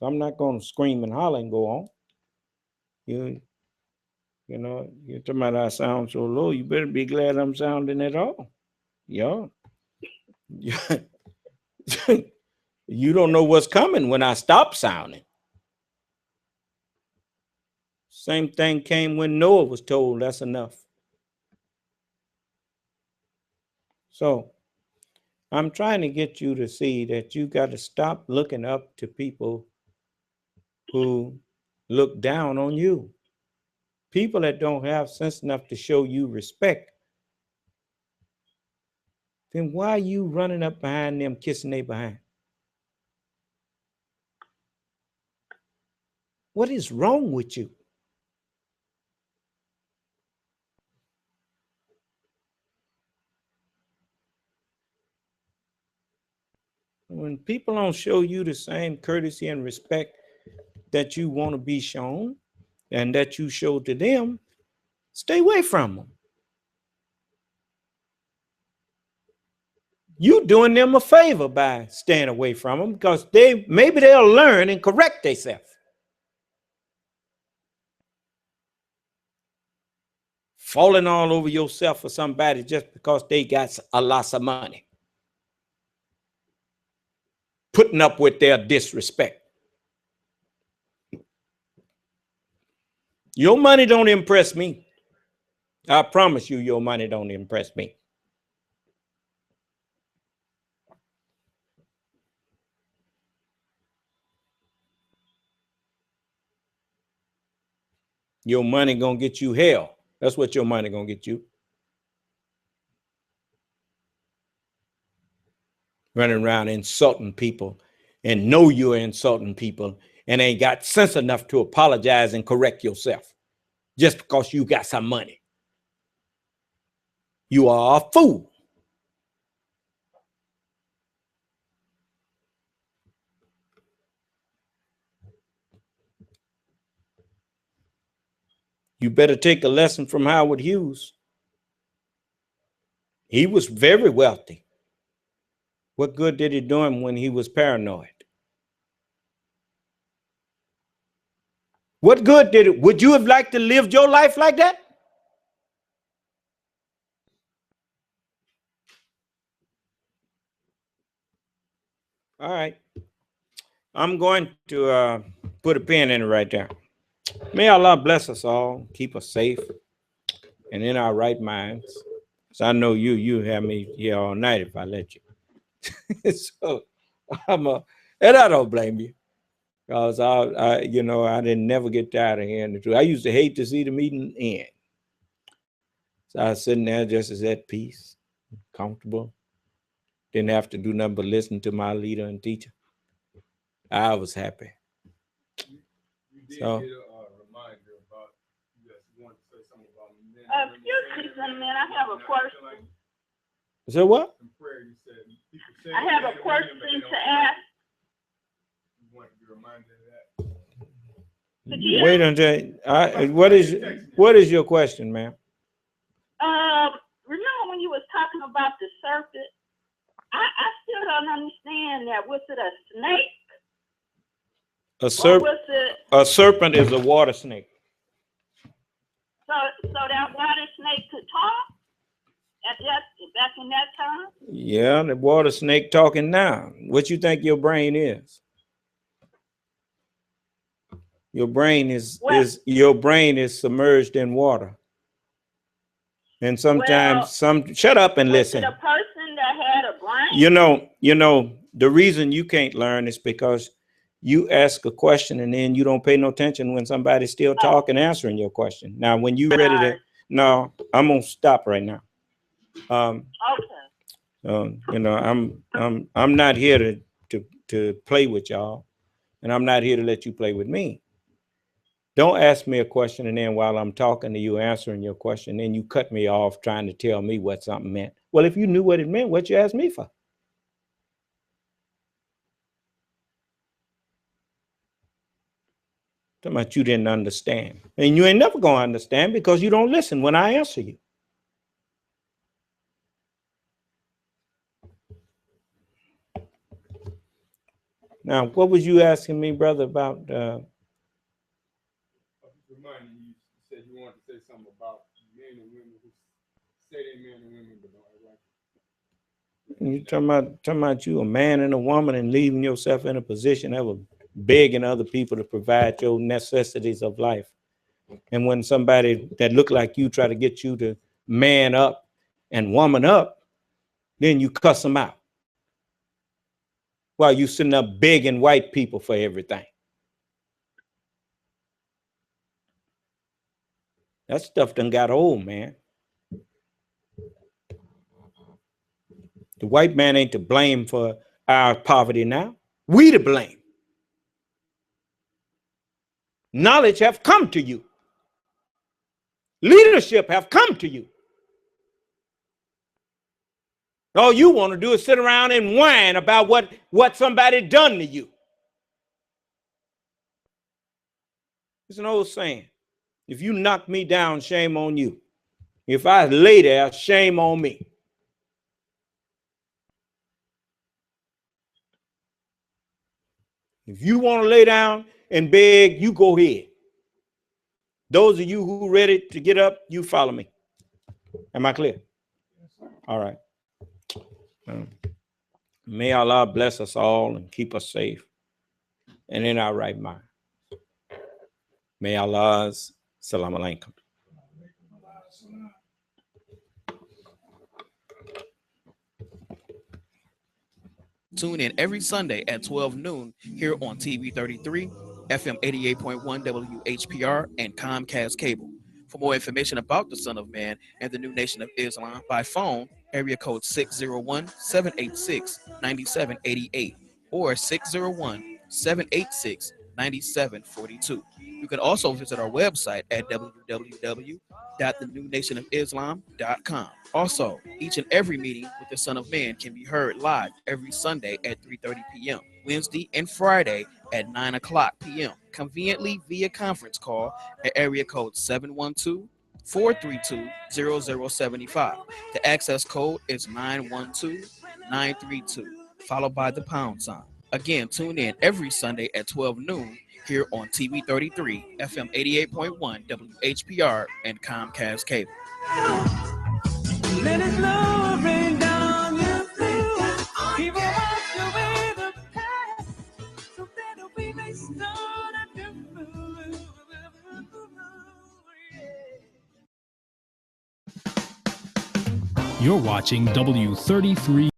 [SPEAKER 2] I'm not going to scream and holler and go on. You know, you're talking about I sound so low. You better be glad I'm sounding at all. Yeah. You don't know what's coming when I stop sounding. Same thing came when Noah was told that's enough. So I'm trying to get you to see that you got to stop looking up to people who look down on you. People that don't have sense enough to show you respect. Then why are you running up behind them, kissing their behind? What is wrong with you? When people don't show you the same courtesy and respect that you want to be shown and that you show to them, stay away from them. You doing them a favor by staying away from them because maybe they'll learn and correct themselves. Falling all over yourself for somebody just because they got a lot of money. Putting up with their disrespect. Your money don't impress me. I promise you, your money don't impress me. Your money gonna get you hell. That's what your money gonna get you. Running around insulting people and know you're insulting people and ain't got sense enough to apologize and correct yourself just because you got some money. You are a fool. You better take a lesson from Howard Hughes. He was very wealthy. What good did it do him when he was paranoid? What good did it? Would you have liked to live your life like that? All right. I'm going to put a pin in it right there. May Allah bless us all, keep us safe and in our right minds. So I know you have me here all night if I let you. So and I don't blame you. Because I didn't never get tired of hearing the truth. I used to hate to see the meeting end. So I was sitting there just as at peace, comfortable. Didn't have to do nothing but listen to my leader and teacher. I was happy. So.
[SPEAKER 4] Excuse me, gentlemen, I have a question.
[SPEAKER 2] So what?
[SPEAKER 4] I have a question to ask.
[SPEAKER 2] Wait until what is your question, ma'am?
[SPEAKER 4] Remember when you was talking about the serpent? I still don't understand that. Was it a snake?
[SPEAKER 2] A serpent is a water snake.
[SPEAKER 4] So that water snake could talk back in that time?
[SPEAKER 2] Yeah, the water snake talking now. What you think your brain is? Your brain is submerged in water. And sometimes shut up and listen.
[SPEAKER 4] Was it a person that had a brain?
[SPEAKER 2] You know, the reason you can't learn is because you ask a question and then you don't pay no attention when somebody's still talking, answering your question. Now, when you ready to, no, I'm gonna stop right now.
[SPEAKER 4] Okay.
[SPEAKER 2] You know, I'm not here to play with y'all, and I'm not here to let you play with me. Don't ask me a question and then while I'm talking to you, answering your question, then you cut me off trying to tell me what something meant. Well, if you knew what it meant, what you asked me for? Talking about you didn't understand. And you ain't never gonna understand because you don't listen when I answer you. Now, what was you asking me, brother, about?
[SPEAKER 6] Reminding you, said you wanted to say something about men and women who say they're men and women, but don't act like it.
[SPEAKER 2] You talking about you a man and a woman and leaving yourself in a position of begging other people to provide your necessities of life. And when somebody that look like you try to get you to man up and woman up, then you cuss them out while you sitting up begging white people for everything. That stuff done got old, man. The white man ain't to blame for our poverty now. We to blame. Knowledge have come to you. Leadership have come to you. All you want to do is sit around and whine about what somebody done to you. It's an old saying. If you knock me down, shame on you. If I lay there, shame on me. If you want to lay down and beg, you go ahead. Those of you who ready to get up, you follow me. Am I clear? All right. May Allah bless us all and keep us safe and in our right mind. May Allah's salam alaikum.
[SPEAKER 1] Tune in every Sunday at 12 noon here on TV 33, FM 88.1 WHPR, and Comcast Cable. For more information about the Son of Man and the New Nation of Islam, by phone, area code 601-786-9788 or 601-786-9742. You can also visit our website at www.thenewnationofislam.com. Also, each and every meeting with the Son of Man can be heard live every Sunday at 3:30 p.m., Wednesday and Friday at 9 o'clock p.m., conveniently via conference call at area code 712-432-0075. The access code is 912-932, followed by the pound sign. Again, tune in every Sunday at 12 noon here on TV 33, FM 88.1 WHPR, and Comcast Cable.
[SPEAKER 7] Let His love rain down your through. He will wash away the past so that we may start anew.
[SPEAKER 8] You're watching W33.